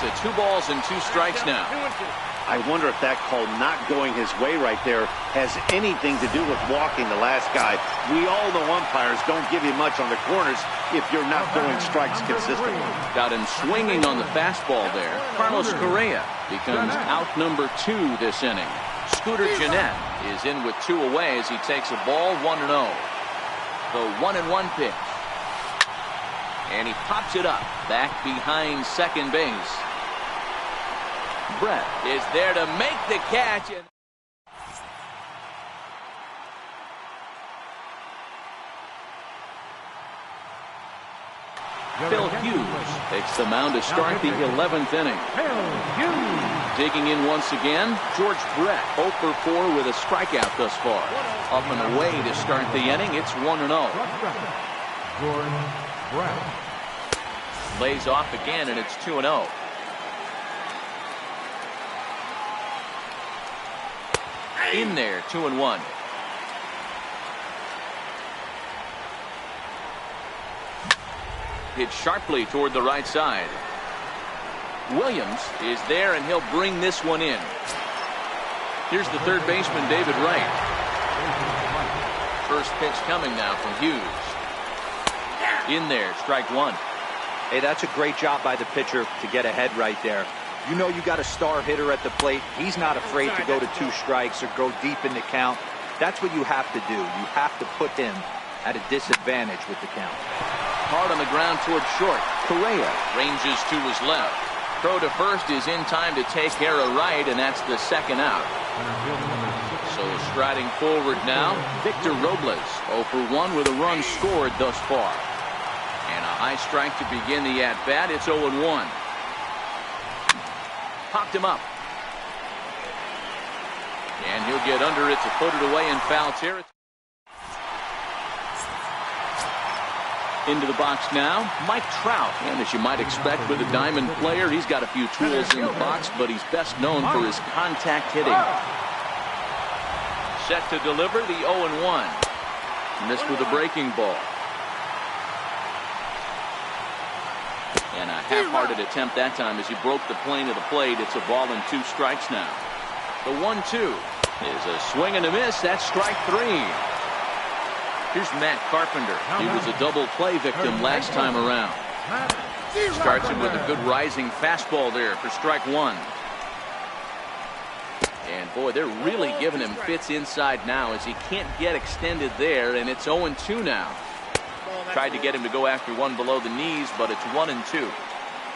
To 2 balls and 2 strikes now. I wonder if that call not going his way right there has anything to do with walking the last guy. We all know umpires don't give you much on the corners if you're not throwing strikes consistently. Got him swinging on the fastball there. Carlos Correa becomes out number 2 this inning. Scooter Gennett is in with 2 away as he takes a ball 1-0. The 1-1 pitch. And he pops it up back behind second base. Brett is there to make the catch. And Phil Hughes takes the mound to start the 11th inning. Digging in once again, George Brett 0 for 4 with a strikeout thus far. Up and away to start the inning. It's 1-0. George Brett. Lays off again, and it's 2-0. In there, 2-1. Hit sharply toward the right side. Williams is there, and he'll bring this one in. Here's the third baseman, David Wright. First pitch coming now from Hughes. In there, strike 1. Hey, that's a great job by the pitcher to get ahead right there. You know you got a star hitter at the plate. He's not afraid to go to 2 strikes or go deep in the count. That's what you have to do. You have to put him at a disadvantage with the count. Hard on the ground toward short. Correa ranges to his left. Throw to first is in time to take care of right, and that's the second out. So striding forward now, Victor Robles, 0 for 1 with a run scored thus far. And a high strike to begin the at-bat. It's 0-1. Popped him up. And he'll get under it to put it away in foul territory. Into the box now, Mike Trout. And as you might expect with a diamond player, he's got a few tools in the box, but he's best known for his contact hitting. Set to deliver the 0-1. Missed with a breaking ball. And a half-hearted attempt that time as he broke the plane of the plate. It's a ball and 2 strikes now. The 1-2 is a swing and a miss. That's strike 3. Here's Matt Carpenter. He was a double play victim last time around. Starts him with a good rising fastball there for strike 1. And boy, they're really giving him fits inside now as he can't get extended there, and it's 0-2 now. Tried to get him to go after one below the knees, but it's 1-2.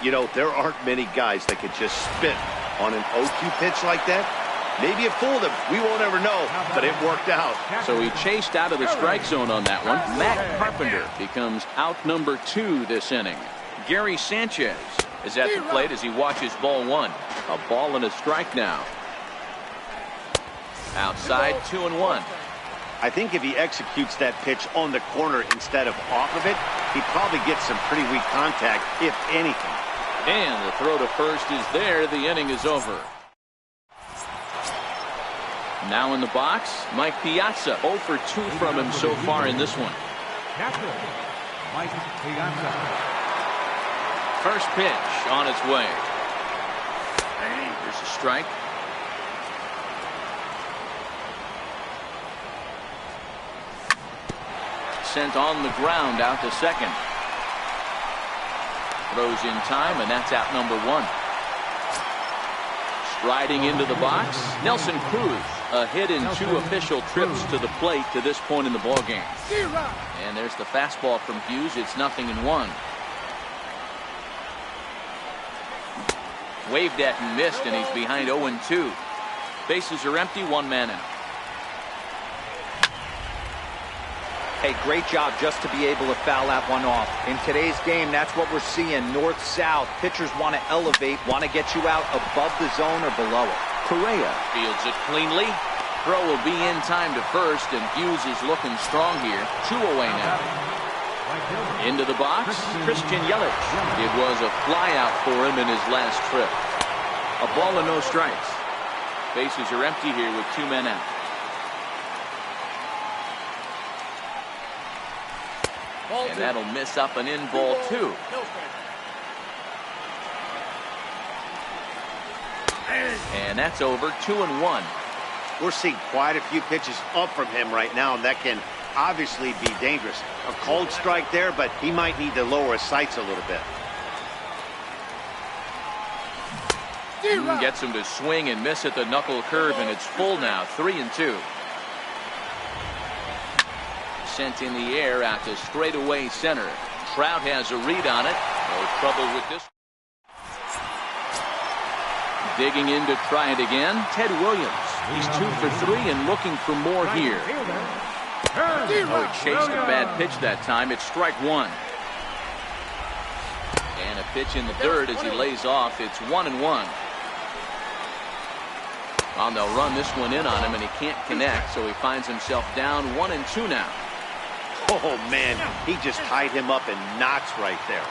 You know, there aren't many guys that could just spit on an 0-2 pitch like that. Maybe it fooled him. We won't ever know, but it worked out. So he chased out of the strike zone on that one. Matt Carpenter becomes out number 2 this inning. Gary Sanchez is at the plate as he watches ball 1. A ball and a strike now. Outside, 2-1. I think if he executes that pitch on the corner instead of off of it, he probably gets some pretty weak contact, if anything. And the throw to first is there. The inning is over. Now in the box, Mike Piazza. 0 for 2 from him so far in this one. Mike Piazza. First pitch on its way. Here's a strike. Sent on the ground out to second. Throws in time, and that's out number 1. Striding into the box, Nelson Cruz. A hit in 2 official trips to the plate to this point in the ballgame. And there's the fastball from Hughes. It's 0-1. Waved at and missed, and he's behind 0-2. Bases are empty, 1 man out. Hey, great job just to be able to foul that one off. In today's game, that's what we're seeing. North-south. Pitchers want to elevate, want to get you out above the zone or below it. Correa fields it cleanly. Throw will be in time to first, and Hughes is looking strong here. 2 away now. Into the box, Christian Yelich. It was a flyout for him in his last trip. A ball and no strikes. Bases are empty here with 2 men out. And that'll miss up and in ball 2. And that's over. 2-1. We're seeing quite a few pitches up from him right now, and that can obviously be dangerous. A cold strike there, but he might need to lower his sights a little bit. Gets him to swing and miss at the knuckle curve, and it's full now. 3-2. Sent in the air out to straightaway center. Trout has a read on it. No trouble with this. Digging in to try it again, Ted Williams. He's 2 for 3 and looking for more here. Oh, he chased a bad pitch that time. It's strike 1. And a pitch in the dirt as he lays off. It's 1-1. Well, they'll run this one in on him, and he can't connect, so he finds himself down 1-2 now. Oh, man, he just tied him up in knots right there.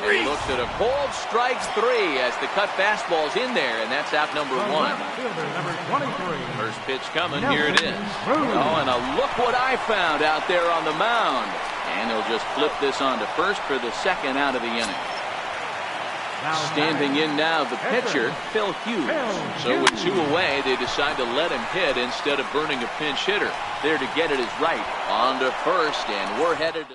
And he looks at a cold strikes 3 as the cut fastball's in there, and that's out number 1. First pitch coming, here it is. Oh, and look what I found out there on the mound. And he'll just flip this on to first for the second out of the inning. Standing in now, the pitcher, Phil Hughes. So with 2 away, they decide to let him hit instead of burning a pinch hitter. There to get it is right. On to first, and we're headed.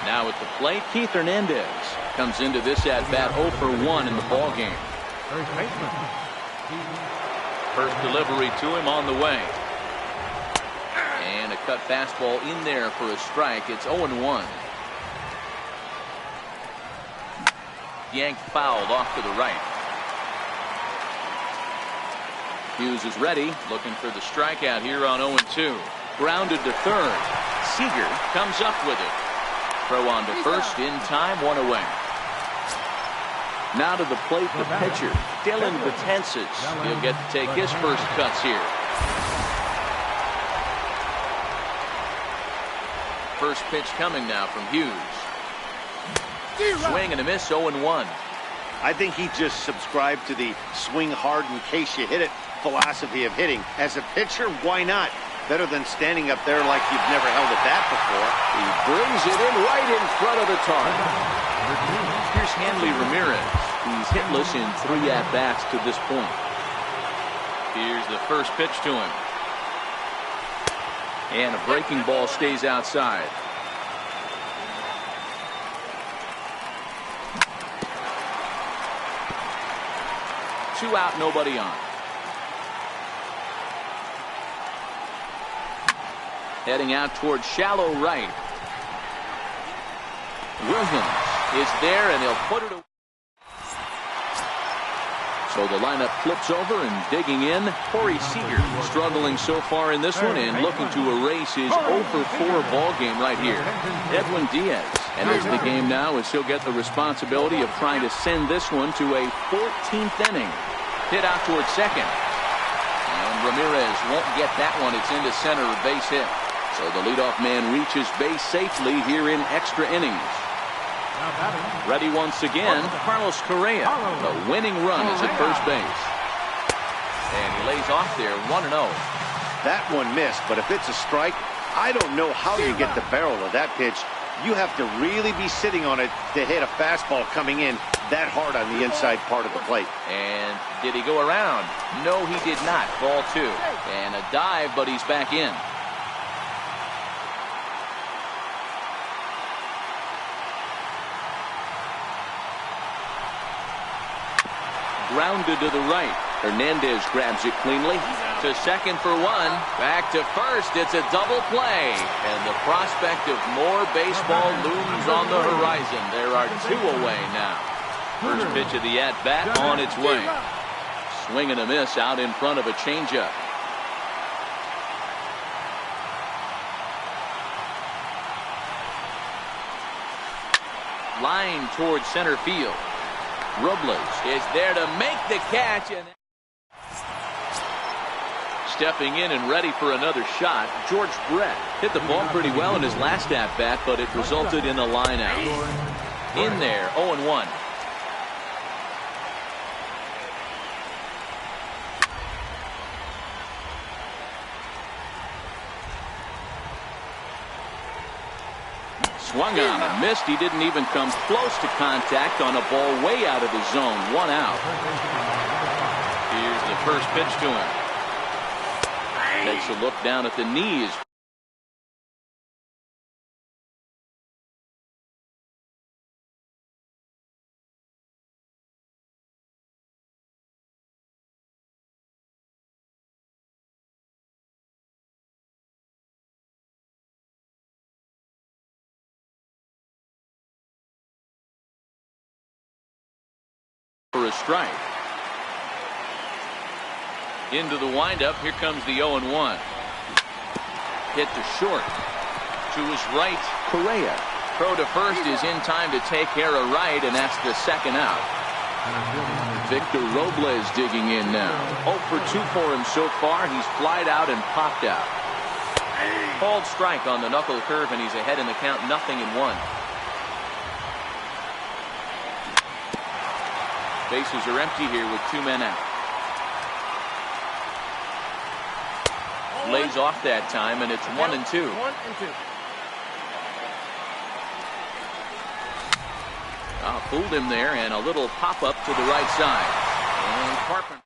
Now at the plate, Keith Hernandez comes into this at-bat 0 for 1 in the ballgame. First delivery to him on the way. And a cut fastball in there for a strike. It's 0-1. Yanked fouled off to the right. Hughes is ready, looking for the strikeout here on 0-2. Grounded to third. Seager comes up with it. Throw on to first in time, 1 away. Now to the plate, the pitcher, Dylan Betances. He'll get to take his first cuts here. First pitch coming now from Hughes. Swing and a miss, 0-1. I think he just subscribed to the swing hard in case you hit it philosophy of hitting. As a pitcher, why not? Better than standing up there like you've never held a bat before. He brings it in right in front of the target. Here's Hanley Ramirez. He's hitless in 3 at-bats to this point. Here's the first pitch to him. And a breaking ball stays outside. Two out, nobody on. Heading out towards shallow right. Williams is there, and he'll put it away. So the lineup flips over and digging in. Corey Seager struggling so far in this one and looking to erase his 0-for-4 ball game right here. Edwin Diaz enters the game now as he'll get the responsibility of trying to send this one to a 14th inning. Hit out towards second. And Ramirez won't get that one. It's into center, a base hit. So the leadoff man reaches base safely here in extra innings. Ready once again, Carlos Correa. The winning run is at first base. And he lays off there, 1-0. That one missed, but if it's a strike, I don't know how you get the barrel of that pitch. You have to really be sitting on it to hit a fastball coming in that hard on the inside part of the plate. And did he go around? No, he did not. Ball 2. And a dive, but he's back in. Grounded to the right. Hernandez grabs it cleanly. To second for 1. Back to first. It's a double play. And the prospect of more baseball looms on the horizon. There are 2 away now. First pitch of the at-bat on its way. Swing and a miss out in front of a changeup. Line towards center field. Robles is there to make the catch. And stepping in and ready for another shot, George Brett hit the ball pretty well in his last at-bat, but it resulted in a line out. In there, 0-1. Swung on and missed. He didn't even come close to contact on a ball way out of the zone. 1 out. Here's the first pitch to him. Takes a look down at the knees. For a strike. Into the windup. Here comes the 0-1. Hit to short. To his right, Correa. Throw to first is in time to take care of right, and that's the second out. Victor Robles digging in now. 0 for 2 for him so far. He's flied out and popped out. Called strike on the knuckle curve, and he's ahead in the count, 0-1. Bases are empty here with 2 men out. Lays off that time, and it's 1-2. 1-2. Fooled him there, and a little pop-up to the right side. And Carpenter.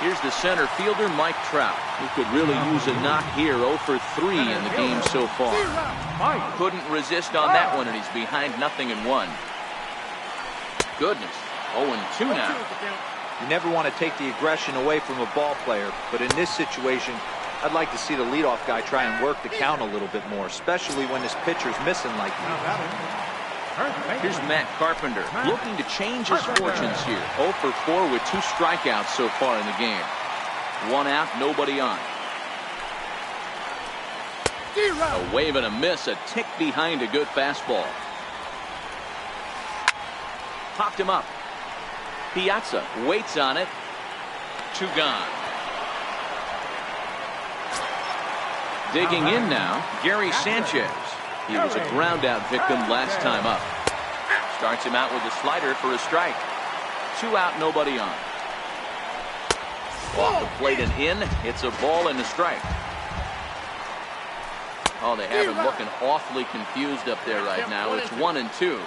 Here's the center fielder, Mike Trout, who could really use a knock here. 0 for 3 in the game so far. Couldn't resist on that one, and he's behind 0-1. Goodness, 0-2 now. You never want to take the aggression away from a ball player, but in this situation, I'd like to see the leadoff guy try and work the count a little bit more, especially when his pitcher's missing like that. Here's Matt Carpenter looking to change his fortunes here. 0 for 4 with 2 strikeouts so far in the game. 1 out, nobody on. A wave and a miss, a tick behind a good fastball. Popped him up. Piazza waits on it. 2 gone. Digging in now, Gary Sanchez. He was a ground out victim last time up. Starts him out with a slider for a strike. 2 out, nobody on. Off the plate and in. It's a ball and a strike. Oh, they have him looking awfully confused up there right now. It's 1 and 2.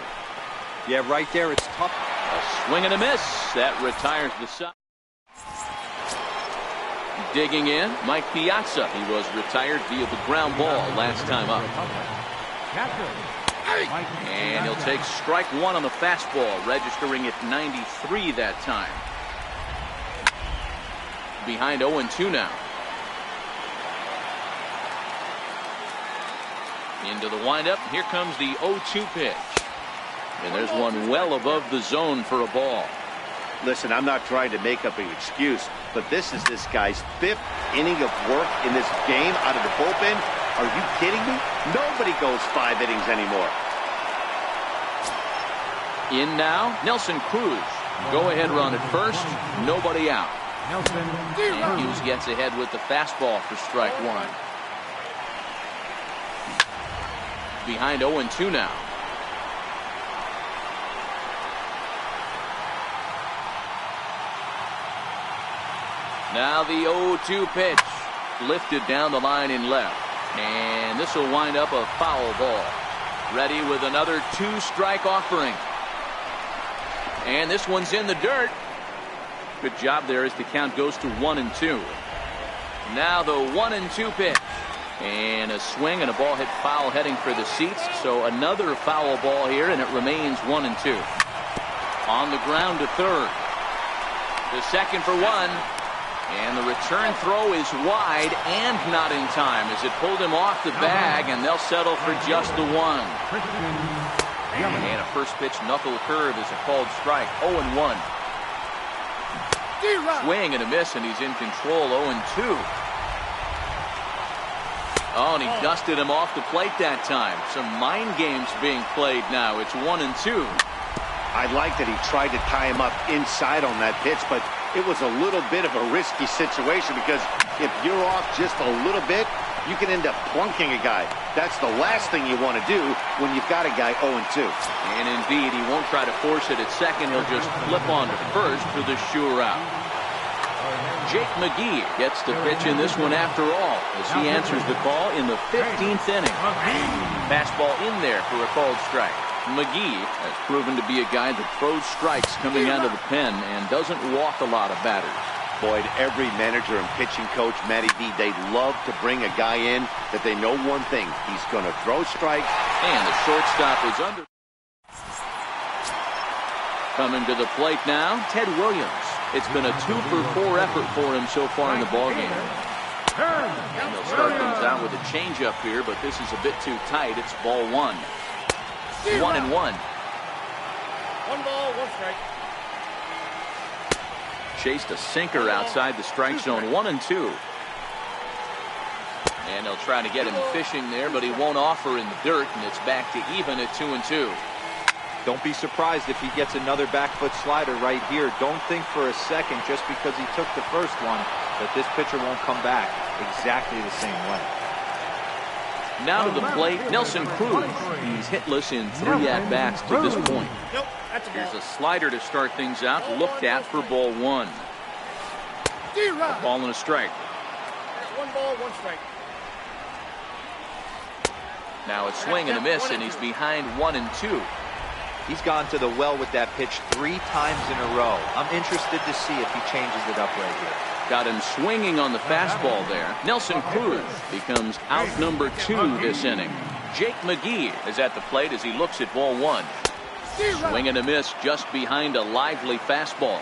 Yeah, right there, it's tough. A swing and a miss. That retires the side. Digging in, Mike Piazza. He was retired via the ground ball last time up. And he'll take strike 1 on the fastball, registering at 93 that time. Behind 0 and 2 now. Into the windup. Here comes the 0-2 pitch. And there's one well above the zone for a ball. Listen, I'm not trying to make up an excuse, but this is this guy's 5th inning of work in this game out of the bullpen. Are you kidding me? Nobody goes 5 innings anymore. In now, Nelson Cruz. Go ahead run at first. Nobody out. And Hughes gets ahead with the fastball for strike 1. Behind 0 and 2 now. Now the 0-2 pitch. Lifted down the line in left. And this will wind up a foul ball. Ready with another 2-strike offering. And this one's in the dirt. Good job there as the count goes to 1 and 2. Now the 1 and 2 pitch. And a swing and a ball hit foul heading for the seats. So another foul ball here, and it remains 1 and 2. On the ground to third. The second for 1. And the return throw is wide and not in time as it pulled him off the bag, and they'll settle for just the 1. And a first pitch knuckle curve is a called strike. 0 and 1. Swing and a miss, and he's in control. 0 and 2. Oh, and he dusted him off the plate that time. Some mind games being played now. It's 1 and 2. I like that he tried to tie him up inside on that pitch, but it was a little bit of a risky situation because if you're off just a little bit, you can end up plunking a guy. That's the last thing you want to do when you've got a guy 0 and 2. And indeed, he won't try to force it at second. He'll just flip on to first for the sure out. Jake McGee gets the pitch in this one after all as he answers the call in the 15th inning. Fastball in there for a called strike. McGee has proven to be a guy that throws strikes coming out of the pen and doesn't walk a lot of batters. Boyd, every manager and pitching coach, Matty V, they love to bring a guy in that they know one thing. He's going to throw strikes. And the shortstop is under. Coming to the plate now, Ted Williams. It's been a 2 for 4 effort for him so far in the ballgame. And they'll start things out with a changeup here, but this is a bit too tight. It's ball 1. 1 and 1. 1 ball, 1 strike. Chased a sinker outside the strike zone. 1 and 2. And they'll try to get him fishing there, but he won't offer in the dirt, and it's back to even at 2 and 2. Don't be surprised if he gets another back foot slider right here. Don't think for a second just because he took the first one that this pitcher won't come back exactly the same way. Now to the plate, Nelson Cruz. He's hitless in 3 at-bats to this point. Nope, that's a ball. Here's a slider to start things out, looked at for ball 1. A ball and a strike. 1 ball, 1 strike. Now a swing and a miss, and he's behind 1 and 2. He's gone to the well with that pitch 3 times in a row. I'm interested to see if he changes it up right here. Got him swinging on the fastball there. Nelson Cruz becomes out number 2 this inning. Jake McGee is at the plate as he looks at ball 1. Swing and a miss just behind a lively fastball.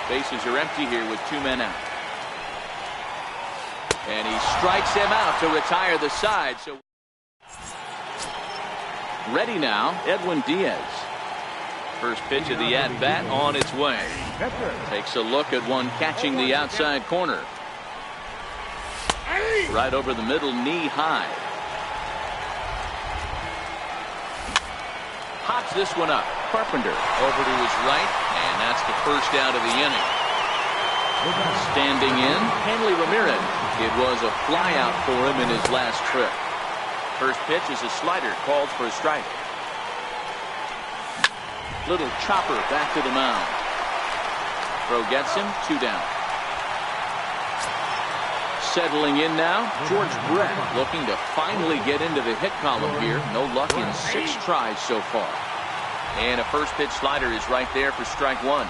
Bases are empty here with 2 men out. And he strikes him out to retire the side. So ready now, Edwin Diaz. First pitch of the at-bat on its way. Takes a look at one catching the outside corner. Right over the middle, knee high. Hops this one up. Carpenter over to his right, and that's the first out of the inning. Standing in, Hanley Ramirez. It was a flyout for him in his last trip. First pitch is a slider called for a strike. Little chopper back to the mound. Throw gets him, 2 down. Settling in now, George Brett looking to finally get into the hit column here. No luck in 6 tries so far. And a first pitch slider is right there for strike 1.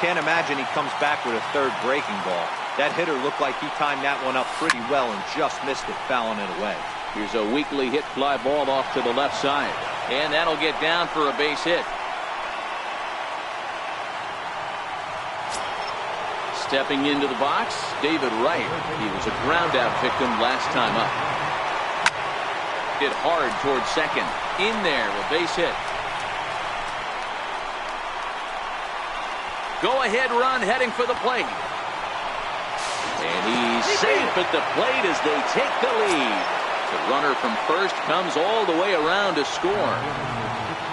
Can't imagine he comes back with a third breaking ball. That hitter looked like he timed that one up pretty well and just missed it, fouling it away. Here's a weakly hit fly ball off to the left side. And that'll get down for a base hit. Stepping into the box, David Wright. He was a ground out victim last time up. Hit hard towards second. In there, a base hit. Go-ahead run heading for the plate. And he's safe at the plate as they take the lead. The runner from first comes all the way around to score.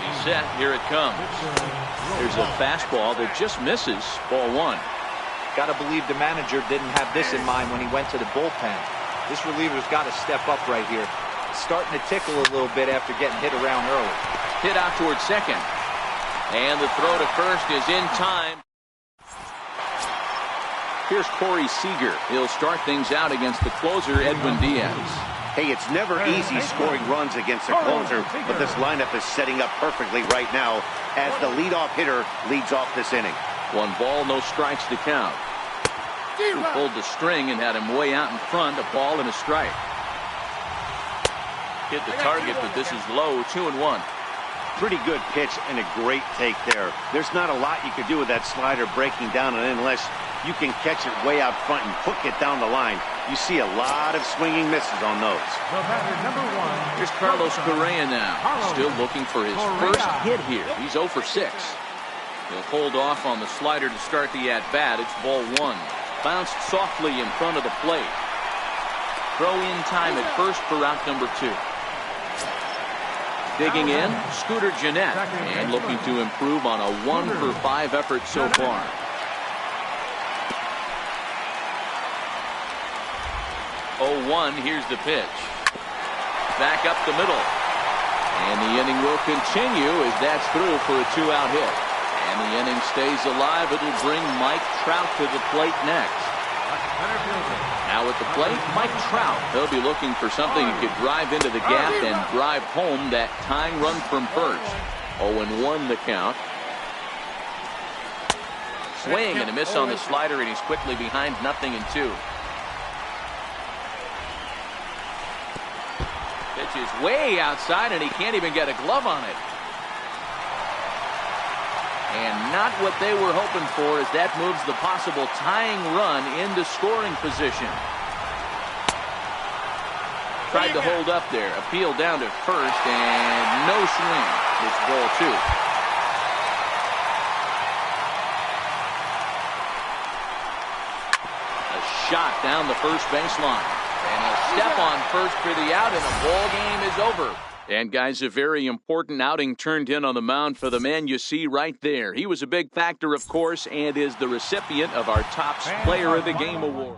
He's set. Here it comes. There's a fastball that just misses. Ball 1. Got to believe the manager didn't have this in mind when he went to the bullpen. This reliever's got to step up right here. It's starting to tickle a little bit after getting hit around early. Hit out towards second. And the throw to first is in time. Here's Corey Seager. He'll start things out against the closer, Edwin Diaz. Hey, it's never easy scoring runs against a closer, but this lineup is setting up perfectly right now as the leadoff hitter leads off this inning. 1 ball, no strikes to count. He pulled the string and had him way out in front. A ball and a strike. Hit the target, but this is low. 2-1. Pretty good pitch and a great take there. There's not a lot you could do with that slider breaking down and in unless you can catch it way out front and hook it down the line. You see a lot of swinging misses on those. Here's Carlos Correa now. Still looking for his first hit here. He's 0 for 6. He'll hold off on the slider to start the at-bat. It's ball 1. Bounced softly in front of the plate. Throw in time at first for out number 2. Digging in, Scooter Gennett, and looking to improve on a 1 for 5 effort so far. 0-1, here's the pitch. Back up the middle. And the inning will continue as that's through for a 2-out hit. And the inning stays alive. It'll bring Mike Trout to the plate next. Now at the plate, Mike Trout. He'll be looking for something that could drive into the gap and drive home that tying run from first. 0-1 the count. Swing and a miss on the slider, and he's quickly behind 0-2. Pitch is way outside, and he can't even get a glove on it. And not what they were hoping for as that moves the possible tying run into scoring position. Tried to hold up there. Appeal down to first, and no swing. It's ball 2. A shot down the first baseline. And he'll step on first for the out, and the ball game is over. And, guys, a very important outing turned in on the mound for the man you see right there. He was a big factor, of course, and is the recipient of our Topps Player of the Game award.